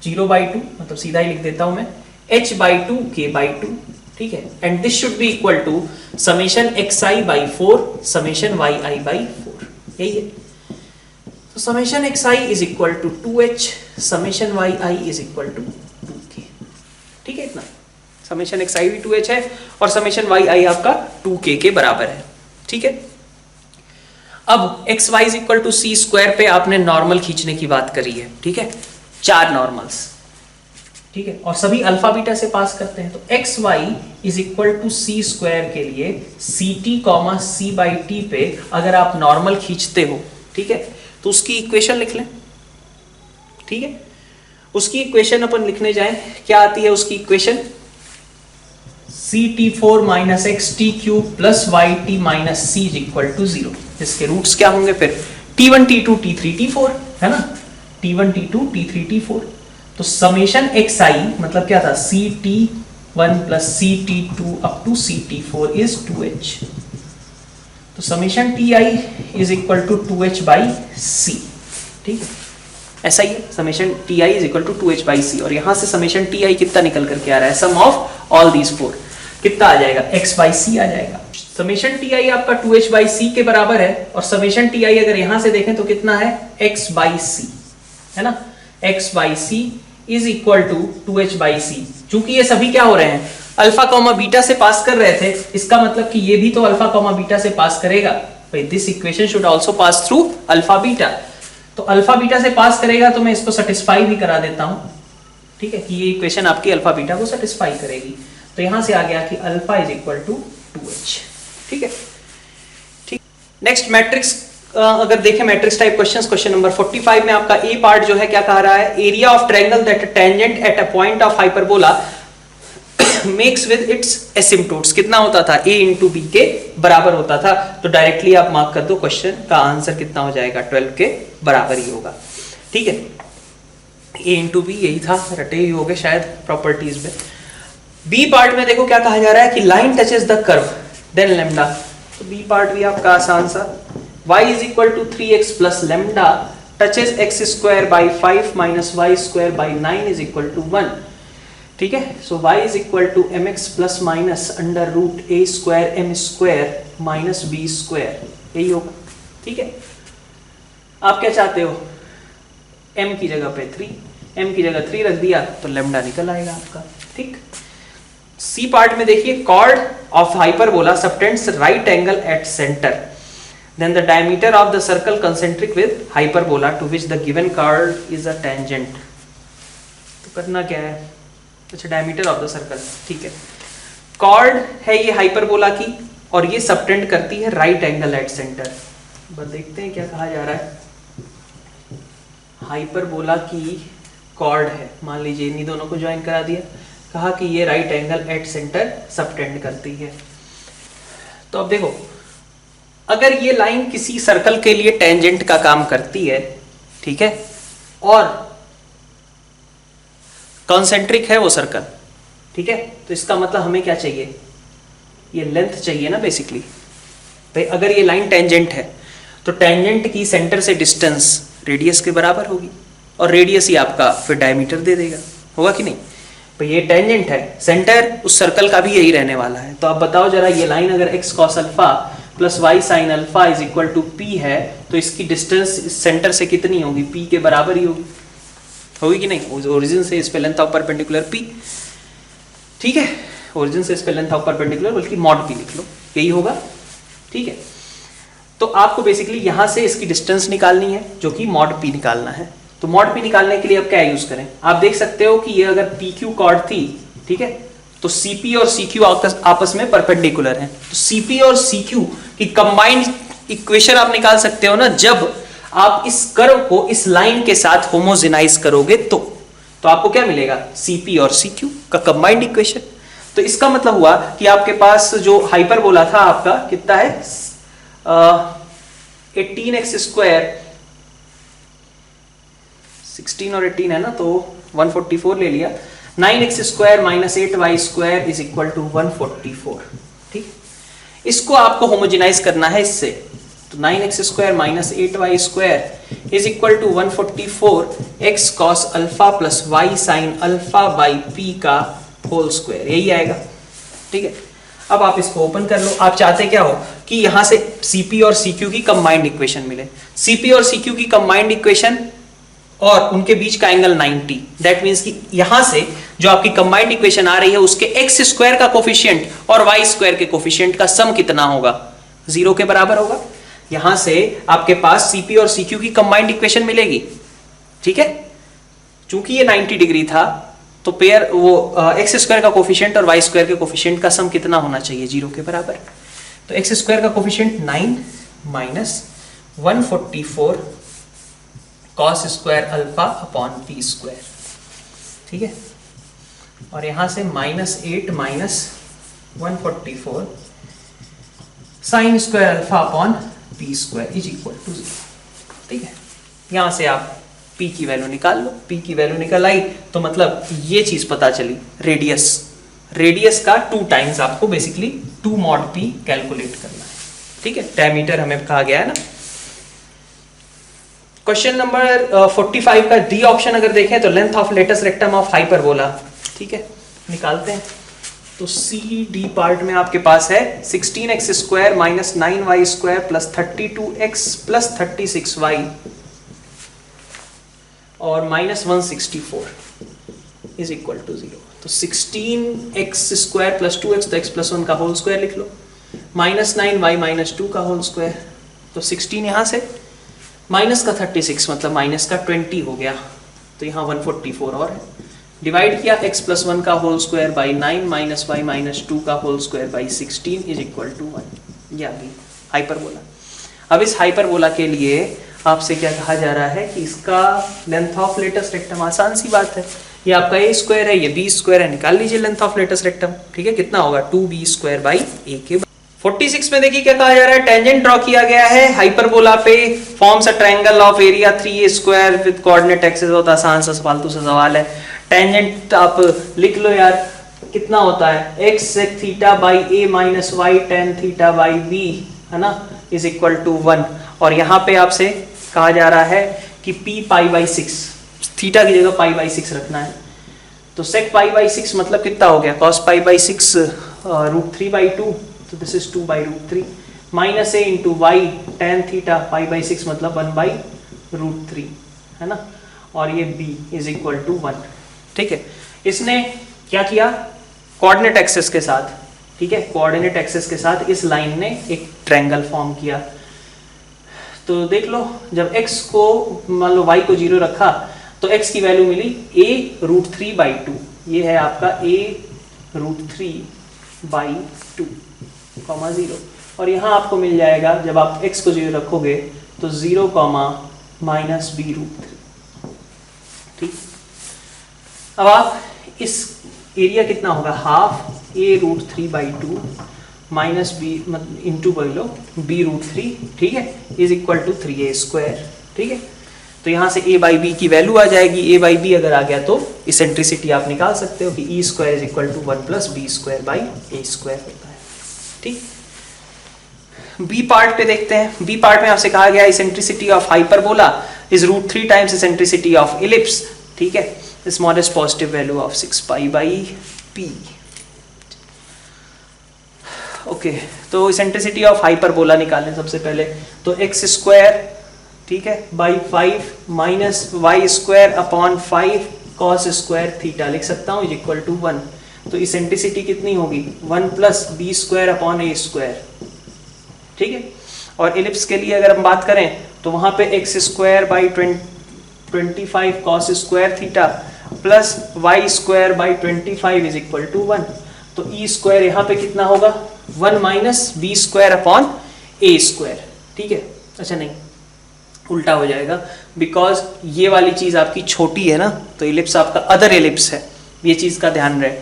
0/2, मतलब सीधा ही लिख देता हूं मैं, h/2 k/2, ठीक है। And this should be equal to summation xi/4 summation yi/4, यही है। तो summation xi is equal to 2h summation yi is equal to 2k, ठीक है। इतना समेशन xi भी 2h है और समेशन yi आपका 2k के बराबर है, ठीक है। अब xy is equal to C square पे आपने नॉर्मल खींचने की बात करी है, ठीक है, 4 नॉर्मल्स, ठीक है, और सभी अल्फा बीटा से पास करते हैं। तो xy is equal to C square के लिए ct कॉमा c/t पे अगर आप नॉर्मल खींचते हो, ठीक है, तो उसकी इक्वेशन लिख लें, ठीक है। उसकी इक्वेशन अपन लिखने जाएं, क्या आती है उसकी equation, ct4 minus xt cube plus yt minus c is equal to 0। इसके रूट्स क्या होंगे फिर, t1 t2 t3 t4, है ना, t1 t2 t3 t4। तो समेशन xi मतलब क्या था, ct1 plus ct2 up to ct4 is 2h। तो summation ti is equal to 2h by c, ठीक है, ऐसा ही है। Summation ti is equal to 2h by c, और यहां से समेशन ti कितना निकल करके आ रहा है, सम ऑफ ऑल दीज 4 कितना आ जाएगा, x बाई c आ जाएगा। समेशन ti आपका 2h बाई c के बराबर है, और समेशन ti अगर यहां से देखें तो कितना है, x बाई c, है ना, x by c is equal to 2h by c। चूंकि ये सभी क्या हो रहे हैं, अल्फा कॉमा बीटा से पास कर रहे थे, इसका मतलब कि ये भी तो अल्फा कॉमा बीटा से पास करेगा भाई, this equation should also pass through alpha beta. तो अल्फा बीटा से पास करेगा तो मैं इसको सेटिस्फाई भी करा देता हूं, ठीक है, कि ये इक्वेशन आपकी अल्फा बीटा को सेटिस्फाई करेगी। तो यहां से आ गया कि alpha is equal to 2h, ठीक है, ठीक। नेक्स्ट मैट्रिक्स, अगर देखें matrix type questions, question number 45 में आपका ए पार्ट जो है क्या कह रहा है, area of triangle that tangent at a point of hyperbola makes with its asymptotes, कितना होता था, a इंटू बी के बराबर होता था। तो डायरेक्टली आप मार्क कर दो, क्वेश्चन का आंसर कितना हो जाएगा, 12 के बराबर ही होगा, ठीक है। a इंटू बी यही था, रटे ही हो गए शायद प्रॉपर्टीज में। बी पार्ट में देखो क्या कहा जा रहा है कि line touches the curve then lambda. तो बी पार्ट भी आपका आसान सा, y is equal to 3x plus lambda touches x square by 5 minus y square by 9 is equal to 1, ठीक है। So y is equal to mx plus minus under root a square m square minus b square, यही होगा, ठीक है। आप क्या चाहते हो, m की जगह पे 3, m की जगह 3 रख दिया तो लैम्डा निकल आएगा आपका, ठीक। सी पार्ट में देखिए, chord of hyperbola subtends right angle at centre, then the diameter of the circle concentric with hyperbola to which the given chord is a tangent। तो करना क्या है, अच्छा diameter of the circle, ठीक है, chord है ये हाइपरबोला की और ये सबटेंड करती है राइट एंगल एट सेंटर। बस देखते हैं क्या कहा जा रहा है, हाइपरबोला की chord है, मान लीजिए इन्हीं दोनों को ज्वाइन करा दिया, कहा कि ये right angle at centre subtend करती है। तो अब देखो, अगर ये लाइन किसी सर्कल के लिए टेंजेंट का काम करती है, ठीक है, और कॉन्सेंट्रिक है वो सर्कल, ठीक है, तो इसका मतलब हमें क्या चाहिए, ये लेंथ चाहिए ना बेसिकली। भाई अगर ये लाइन टेंजेंट है तो टेंजेंट की सेंटर से डिस्टेंस रेडियस के बराबर होगी, और रेडियस ही आपका फिर डायमीटर दे देगा, होगा कि नहीं। भाई ये टेंजेंट है, सेंटर उस सर्कल का भी यही रहने वाला है। तो आप बताओ जरा, ये लाइन अगर x cos alpha plus Y sine alpha is equal to P है, तो इसकी डिस्टेंस इस सेंटर से कितनी होगी, p के बराबर ही होगी कि नहीं, ओरिजिन से इस पे लेंथ ऑफ परपेंडिकुलर p, ठीक है, ओरिजिन से इस पे लेंथ ऑफ परपेंडिकुलर बल्कि मॉड p लिख लो, यही होगा, ठीक है। तो आपको बेसिकली यहां से इसकी डिस्टेंस निकालनी है जो कि मॉड p निकालना है। तो मॉड p निकालने के लिए अब क्या यूज करें, आप देख सकते हो कि ये अगर PQ कॉर्ड थी, ठीक है, तो CP और CQ आपस में परपेंडिकुलर हैं। तो CP और CQ की कंबाइंड इक्वेशन आप निकाल सकते हो ना, जब आप इस कर्व को इस लाइन के साथ होमोजेनाइज करोगे तो आपको क्या मिलेगा, CP और CQ का कंबाइंड इक्वेशन। तो इसका मतलब हुआ कि आपके पास जो हाइपरबोला था आपका कितना है, 18x स्क्वायर, 16 और 18 है ना, तो 144 ले लिया, 9x square minus 8y square is equal to 144। ठीक, इसको आपको होमोजेनाइज करना है इससे, तो 9x square minus 8y square is equal to 144 x cos alpha plus y sine alpha by p का होल स्क्वायर, यही आएगा। ठीक है, अब आप इसको ओपन कर लो। आप चाहते क्या हो कि यहां से CP और CQ की कंबाइंड इक्वेशन मिले। CP और CQ की कंबाइंड इक्वेशन और उनके बीच का एंगल 90, दैट मींस कि यहां से जो आपकी कंबाइंड इक्वेशन आ रही है उसके x स्क्वायर का कोफिशिएंट और y स्क्वायर के कोफिशिएंट का सम कितना होगा, 0 के बराबर होगा। यहां से आपके पास CP और CQ की कंबाइंड इक्वेशन मिलेगी। ठीक है, चूंकि ये 90 डिग्री था तो पेयर वो x स्क्वायर का कोफिशिएंट और y स्क्वायर के कोफिशिएंट का सम कितना होना चाहिए, 0 के बराबर। तो x स्क्वायर का coefficient 9 minus 144 cos square alpha upon p square. ठीक है, और यहां से -8 minus 144 sine square alpha upon p square is equal to 0। ठीक है, यहां से आप p की वैल्यू निकाल लो। p की वैल्यू निकल आई तो मतलब ये चीज पता चली, रेडियस का 2 टाइम्स आपको बेसिकली 2 mod p कैलकुलेट करना है। ठीक है, डायमीटर हमें कहा गया है ना। क्वेश्चन नंबर 45 का डी ऑप्शन अगर देखें तो length of latus rectum of hyperbola. ठीक है, निकालते हैं। तो सी डी पार्ट में आपके पास है 16x square minus 9y square plus 32x plus 36y और माइनस 164 इज इक्वल टू 0। तो 16x स्क्वायर प्लस 2x, तो x प्लस 1 का होल स्क्वायर लिख लो, माइनस 9y माइनस 2 का होल स्क्वायर, तो 16 यहां से माइनस का 36 मतलब माइनस का 20 हो गया, तो यहाँ 144 और है, डिवाइड किया x प्लस 1 का whole square by 9 minus y minus 2 का whole square by 16 is equal to 1। ये आ गई हाइपरबोला। अब इस हाइपरबोला के लिए आपसे क्या कहा जा रहा है कि इसका लेंथ ऑफ लेटस रेक्टम, आसान सी बात है, ये आपका a स्क्वायर है, ये b स्क्वायर है, निकाल लीजिए लेंथ ऑफ लेटस रेक्टम। ठीक है, कितना होगा 2b स्क्वायर बाई a के। 46 में देखिए क्या कहा जा रहा है, टेंजेंट ड्रॉ किया गया है हाइपरबोला पे, forms a triangle of area 3a square with coordinate axis. बहुत आसान सा फालतू सा सवाल है। टेंजेंट आप लिख लो यार, कितना होता है x sec theta by a minus y tan theta by b, है ना, इज इक्वल टू 1। और यहाँ पे आपसे कहा जा रहा है कि p पाई बाई 6, थीटा की जगह पाई बाई 6 रखना है। तो sec पाई बाई 6 मतलब कितना हो गया, cos pi by 6 root 3 by 2, तो this is 2 by root 3 minus a into Y tan theta pi by 6 मतलब 1 बाई रूट 3, है ना, और ये b इज इक्वल टू 1। ठीक है, इसने क्या किया, कोऑर्डिनेट एक्सिस के साथ, ठीक है, कोऑर्डिनेट एक्सिस के साथ इस लाइन ने एक ट्रायंगल फॉर्म किया। तो देख लो, जब x को मान लो y को 0 रखा तो x की वैल्यू मिली a रूट 3 बाई 2, ये है आपका a रूट 3 बाई 2 कॉमा 0, और यहाँ आपको मिल जाएगा जब आप x को 0 रखोगे तो 0 कॉमा माइनस b रूट 3। ठीक, अब आप इस एरिया कितना होगा, half a root 3 by 2 minus B into बोल लो b रूट 3, ठीक है, is equal to 3a square. ठीक है, तो यहाँ से a बाई बी की वैल्यू आ जाएगी, a बाई बी अगर आ गया तो इसेंट्रिसिटी आप निकाल सकते हो कि e square is equal to 1 plus B square by a square होता है। ठीक, बी पार्ट पे देखते हैं। बी पार्ट में आपसे कहा गया eccentricity of hyperbola is root 3 times eccentricity of ellipse. ठीक है, smallest positive value of 6 pi by p। Okay, तो इसेंट्रिसिटी ऑफ हाइपरबोला निकालें सबसे पहले, तो x स्क्वायर, ठीक है, by 5 minus Y square upon 5 cos square theta लिख सकता हूँ इज इक्वल टू 1। तो इसेंट्रिसिटी कितनी होगी, 1 plus B square upon A square. ठीक है, और इलिप्स के लिए अगर हम बात करें तो वहां पे x square by 25 cos square theta plus Y square by 25 is equal to 1। तो ई स्क्वायर यहाँ पे कितना होगा 1 minus B square upon A square, ठीक है। अच्छा नहीं, उल्टा हो जाएगा, बिकॉज ये वाली चीज आपकी छोटी है ना, तो इलिप्स आपका अदर इलिप्स है, ये चीज का ध्यान रहे,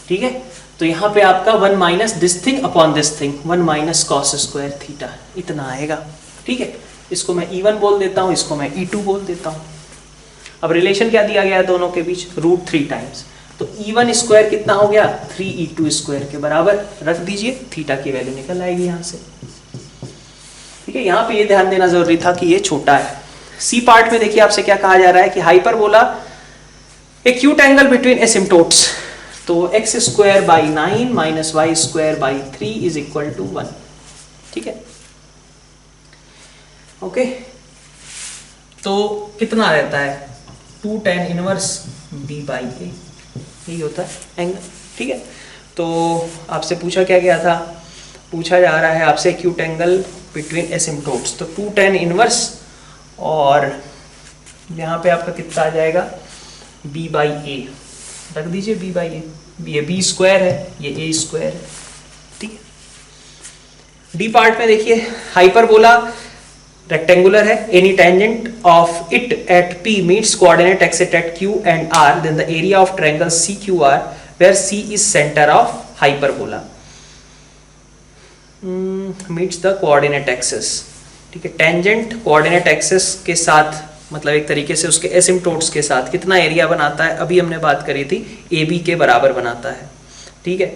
ठीक है। तो यहाँ पे आपका 1 minus this thing upon this thing, 1 minus cos square theta, इतना आएगा, ठीक है। इसको मैं E1 बोल देता हूँ, इसको मैं E2 बोल देता हूँ। अब रिलेशन क्या दिया गया है दोनों के बीच, √3 टाइम्स, तो E1 स्क्वायर कितना हो गया 3E2 स्क्वायर के बराबर, रख दीजिए, थीटा की वैल्यू निकल आएगी यहाँ से, ठीक है। यहाँ पे ये ध्यान देना जरूरी था कि ये छोटा है। सी पार्ट में देखिए आपसे क्या कहा जा रहा है कि hyperbola acute angle between asymptotes, तो x square by 9 minus Y square by 3 is equal to 1, ठीक है, ओके। तो कितना रहता है 2 tan inverse b by a, यही होता है एंगल, ठीक है। तो आपसे पूछा क्या गया था, पूछा जा रहा है आपसे एक्यूट एंगल बिटवीन एसिम्प्टोट्स, तो 2 tan इनवर्स और यहाँ पे आपका कितना आ जाएगा b बाई a, रख दीजिए b बाई a, ये b स्क्वायर है, ये a स्क्वायर है, ठीक है। डी पार्ट में देखिए हाइपरबोला रेक्टेंगुलर है, any tangent of it at p meets coordinate axis at q and r, then the area of triangle CQR where c is centre of hyperbola meets the coordinate axis, ठीक है। Tangent coordinate axis के साथ, मतलब एक तरीके से उसके asymptotes के साथ कितना एरिया बनाता है, अभी हमने बात करी थी AB के बराबर बनाता है, ठीक है।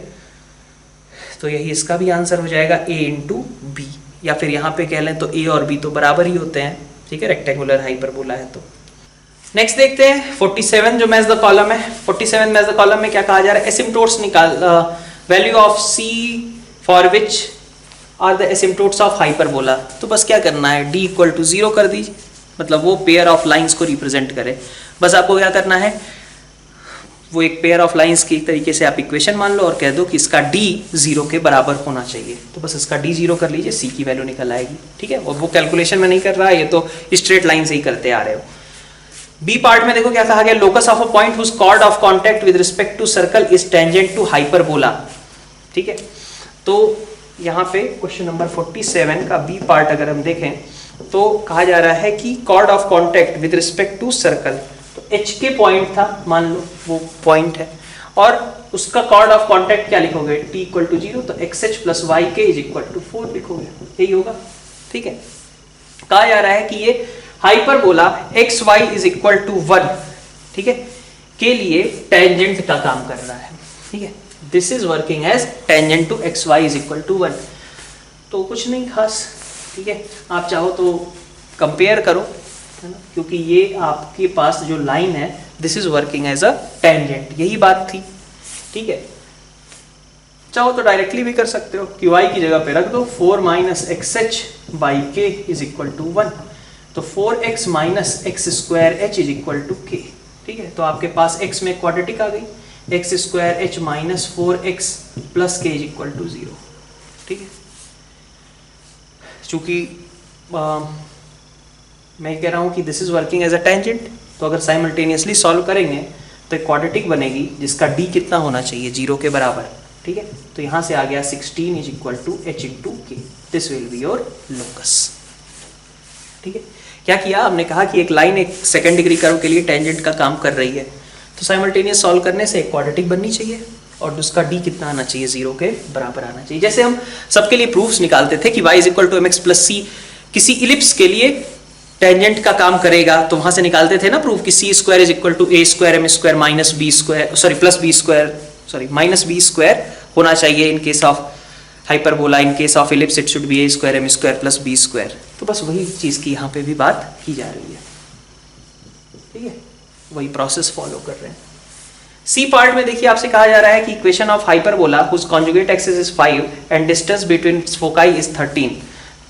तो यही इसका भी आंसर हो जाएगा A इंटू बी, या फिर यहाँ पे कह लें तो A और B तो बराबर ही होते हैं, ठीक है, रेक्टेंगुलर हाइपरबोला है तो। नेक्स्ट देखते हैं 47 जो मैच द कॉलम है। 47 मैच द कॉलम में क्या कहा जा रहा है, एसिम्प्टोट्स निकाल, value of C for which are the asymptotes of hyperbola. तो बस क्या करना है, D इक्वल टू 0 कर दीजिए, मतलब वो पेयर ऑफ लाइंस को रिप्रेजेंट करे। बस आपको क्या करना है, वो एक पेयर ऑफ लाइंस की एक तरीके से आप इक्वेशन मान लो और कह दो कि इसका D 0 के बराबर होना चाहिए, तो बस इसका D 0 कर लीजिए, C की वैल्यू निकल आएगी, ठीक है। और वो कैलकुलेशन में नहीं कर रहा है, ये तो स्ट्रेट लाइन से ही करते आ रहे हो। बी पार्ट में देखो क्या कहा गया, locus of a point whose chord of contact with respect to circle is tangent to hyperbola, ठीक है। तो यहाँ पे क्वेश्चन नंबर 47 का बी पार्ट अगर हम देखें तो कहा जा रहा है कि chord of contact with respect to circle, तो एच के पॉइंट था, मान लो वो पॉइंट है, और उसका कॉर्ड ऑफ कॉन्टैक्ट क्या लिखोगे, t इक्वल टू 0, तो xh प्लस वाई के इज इक्वल टू 4 लिखोगे, यही होगा, ठीक है। कहा जा रहा है कि ये hyperbola x y is equal to 1, ठीक है, के लिए टेंजेंट का काम कर रहा है, ठीक है। This is working as tangent to x y is equal to 1, तो कुछ नहीं खास, ठीक है। आप चाहो तो कंपेयर करो, है ना, क्योंकि ये आपके पास जो लाइन है this is working as a tangent, यही बात थी, ठीक है। चाहो तो डायरेक्टली भी कर सकते हो, क्यू आई की जगह पे रख दो 4 minus x h by k is equal to 1, तो 4x minus x square h is equal to k, ठीक है। तो आपके पास x में क्वाड्रेटिक आ गई, x square h minus 4x plus k is equal to 0, ठीक है। चूंकि मैं कह रहा हूं कि this is working as a tangent, तो अगर साइमल्टेनियसली सॉल्व करेंगे तो एक क्वाड्रेटिक बनेगी जिसका d कितना होना चाहिए 0 के बराबर, ठीक है। तो यहां से आ गया 16 is equal to h into k, this will be your locus, ठीक है। क्या किया हमने, कहा कि एक लाइन एक सेकंड डिग्री कर्व के लिए टेंजेंट का काम कर रही है, तो साइमल्टेनियस सॉल्व करने से एक क्वाड्रेटिक बननी चाहिए और उसका d कितना आना चाहिए 0 के बराबर आना चाहिए। जैसे हम सबके लिए प्रूफ्स निकालते थे कि y is equal to mx plus c किसी इलिप्स के लिए टेंजेंट का काम करेगा, तो वहां से निकालते थे ना प्रूफ कि c square is equal to a square m square minus b square, sorry plus b square, sorry minus b square होना चाहिए in case of hyperbola, in case of ellipse it should be a square m square plus b square. तो बस वही चीज की यहाँ पे भी बात की जा रही है, ठीक है, वही प्रोसेस फॉलो कर रहे हैं। सी पार्ट में देखिए आपसे कहा जा रहा है कि equation of hyperbola whose conjugate axis is 5 and distance between foci is 13,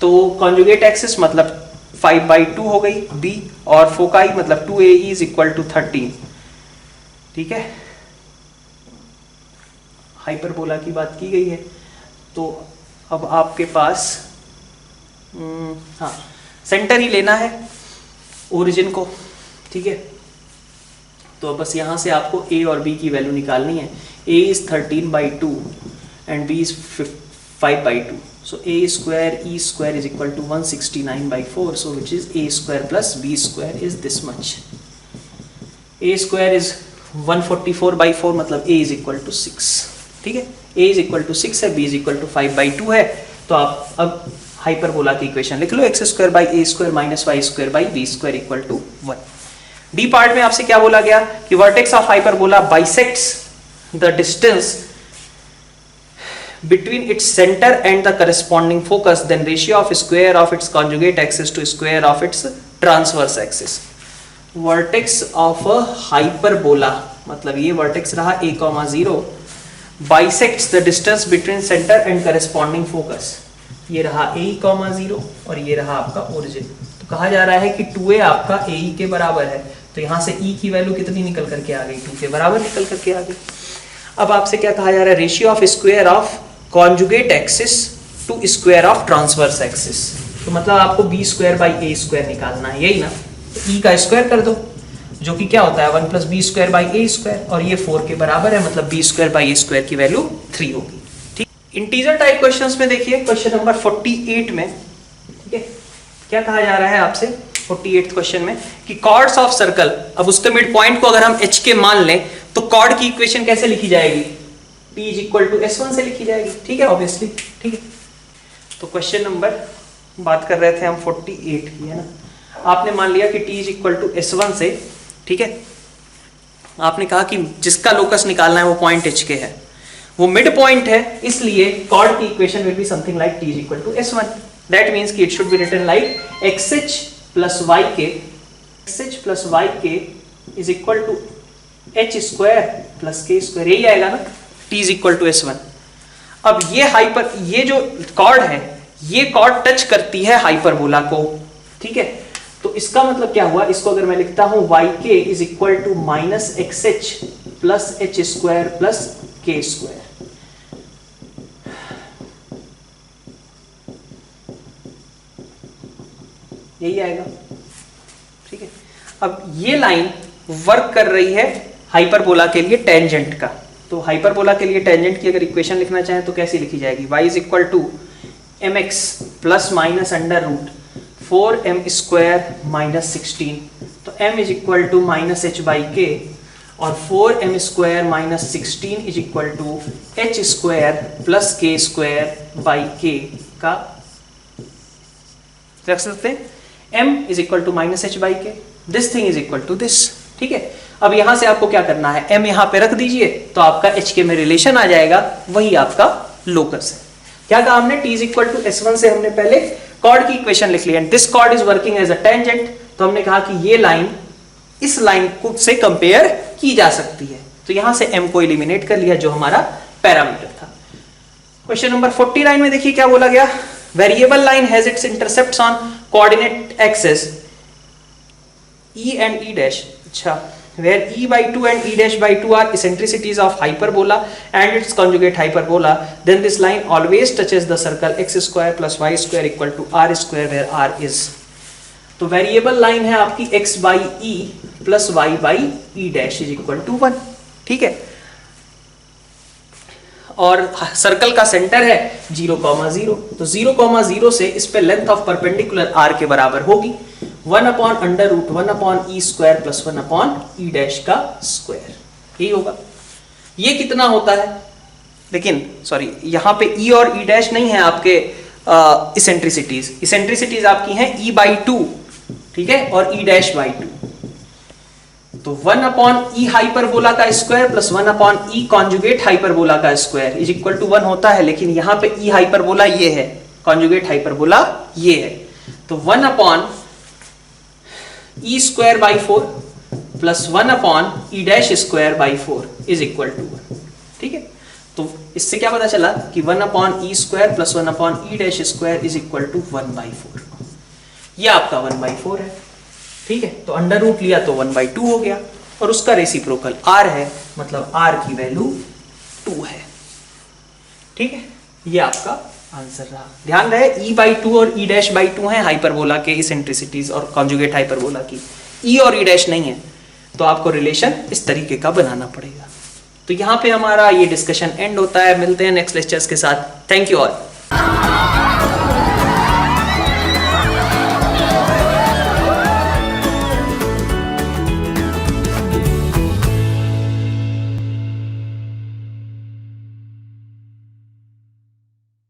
तो कॉन्जुगेट एक्सिस मतलब 5/2 हो गई b, और फोकाई मतलब 2ae इज इक्वल टू 13, ठीक है। हाइपरबोला की बात की गई है, तो अब आपके पास हाँ सेंटर ही लेना है ओरिजिन को, ठीक है। तो बस यहाँ से आपको a और b की वैल्यू निकालनी है। a is 13/2 and b is 5/2. So a square e square is equal to 169/4. So which is a square plus b square is this much. a square is 144/4 मतलब a is equal to 6. ठीक है, a is equal to 6 है, b is equal to 5/2 है. तो आप अब hyperbola की equation लिख लो, x square by a square minus Y square by b square equal to 1. D part में आपसे क्या बोला गया कि vertex of hyperbola bisects the distance between its center and the corresponding focus, then ratio of square of its conjugate axis to square of its transverse axis. Vertex of a hyperbola मतलब ये vertex रहा a,0 bisects the distance between center and corresponding focus. ये रहा a,0 और ये रहा आपका origin. तो कहा जा रहा है कि 2a आपका ae के बराबर है. तो यहाँ से e की वैल्यू कितनी निकल करके आ गई? 2 के बराबर निकल करके आ गई. अब आपसे क्या कहा जा रहा है? Ratio of square of conjugate axis to square of transverse axis. तो मतलब आपको b square by A square निकालना है, यही ना. तो ई का स्क्वायर कर दो, जो कि क्या होता है 1 plus B square by A square, और ये 4 के बराबर है, मतलब b square by A square की वैल्यू 3 होगी. ठीक. इंटीजर टाइप क्वेश्चंस में देखिए क्वेश्चन नंबर 48 में, ठीक है, क्या कहा जा रहा है आपसे 48th क्वेश्चन में कि कॉर्ड्स ऑफ सर्कल. अब उसके मिड पॉइंट को अगर हम एच के मान लें तो कॉर्ड की इक्वेशन कैसे लिखी जाएगी? T is equal to S1 से लिखी जाएगी. ठीक है, ऑब्वियसली. ठीक है, तो क्वेश्चन नंबर बात कर रहे थे हम 48 की, है ना. आपने मान लिया कि T is equal to S1 से. ठीक है, आपने कहा कि जिसका लोकस निकालना है वो पॉइंट H के है, वो मिड पॉइंट है, इसलिए कॉर्ड की equation will be something like T is equal to S1. That means कि it should be written like XH plus YK is equal to H square plus K square. यही आएगा ना, T is equal to S1. अब ये जो cord है, ये cord touch करती है हाइपरबोला को. ठीक है, तो इसका मतलब क्या हुआ? इसको अगर मैं लिखता हूं YK is equal to minus XH plus H square plus K square. यही आएगा. ठीक है, अब ये लाइन वर्क कर रही है हाइपरबोला के लिए टेंजेंट का. तो हाइपरबोला के लिए टेंजेंट की अगर इक्वेशन लिखना चाहें तो कैसी लिखी जाएगी? y is equal to mx plus minus under root 4m square minus 16. तो m is equal to minus h by k, और 4m square minus 16 is equal to h square plus k square by k का रख सकते हैं. m is equal to minus h by k, this thing is equal to this. ठीक है, अब यहां से आपको क्या करना है? m यहां पे रख दीजिए तो आपका h के में रिलेशन आ जाएगा, वही आपका लोकस है. क्या कहा हमने? T is equal to S1 से हमने पहले कॉर्ड की इक्वेशन लिख ली, and this chord is working as a tangent. तो हमने कहा कि ये लाइन इस लाइन से कंपेयर की जा सकती है. तो यहां से m को एलिमिनेट कर लिया जो हमारा पैरामीटर था. क्वेश्चन नंबर 49 में देखिए क्या बोला गया. Variable line has its intercepts on coordinate axis E and E dash. अच्छा, where E by 2 and E dash by 2 are eccentricities of hyperbola and its conjugate hyperbola, then this line always touches the circle x square plus y square equal to r square where r is. तो variable line है आपकी x by E plus y by E dash is equal to 1. ठीक है, और circle का centre है 0,0. तो 0,0 से इस पे लेंथ ऑफ परपेंडिकुलर r के बराबर होगी 1 upon under root 1 upon e square plus 1 upon e dash का स्क्वायर. यही होगा. ये कितना होता है? लेकिन सॉरी, यहाँ पे ई और ई डैश नहीं है आपके इसेंट्रिसिटीज. इसेंट्रिसिटीज आपकी हैं ई बाई 2, ठीक है, और ई डैश बाई 2. तो 1 अपॉन ई हाइपरबोला का स्क्वायर प्लस 1 अपॉन ई कॉन्जुगेट हाइपरबोला का स्क्वायर इज इक्वल टू 1 होता है. लेकिन यहाँ पे ई हाइपरबोला ये है, कॉन्जुगेट हाइपरबोला ये है. तो 1 upon e square by 4 plus 1 upon e dash square by 4 is equal to 1. ठीक है, तो इससे क्या पता चला कि 1 upon e square plus 1 upon e dash square is equal to 1 by 4. ये आपका 1 बाई 4 है. ठीक है, तो अंडर रूट लिया तो 1 बाई 2 हो गया, और उसका रेसिप्रोकल r है, मतलब r की वैल्यू 2 है. ठीक है, ये आपका आंसर रहा. ध्यान रहे e बाई 2 और e डैश बाई 2 है हाइपरबोला के इसेंट्रिसिटीज और कॉन्जुगेट हाइपरबोला की. e और e डैश नहीं है, तो आपको रिलेशन इस तरीके का बनाना पड़ेगा. तो यहाँ पे हमारा ये डिस्कशन एंड होता है। मिलते हैं नेक्स्ट लेक्चर्स के साथ। Thank you all.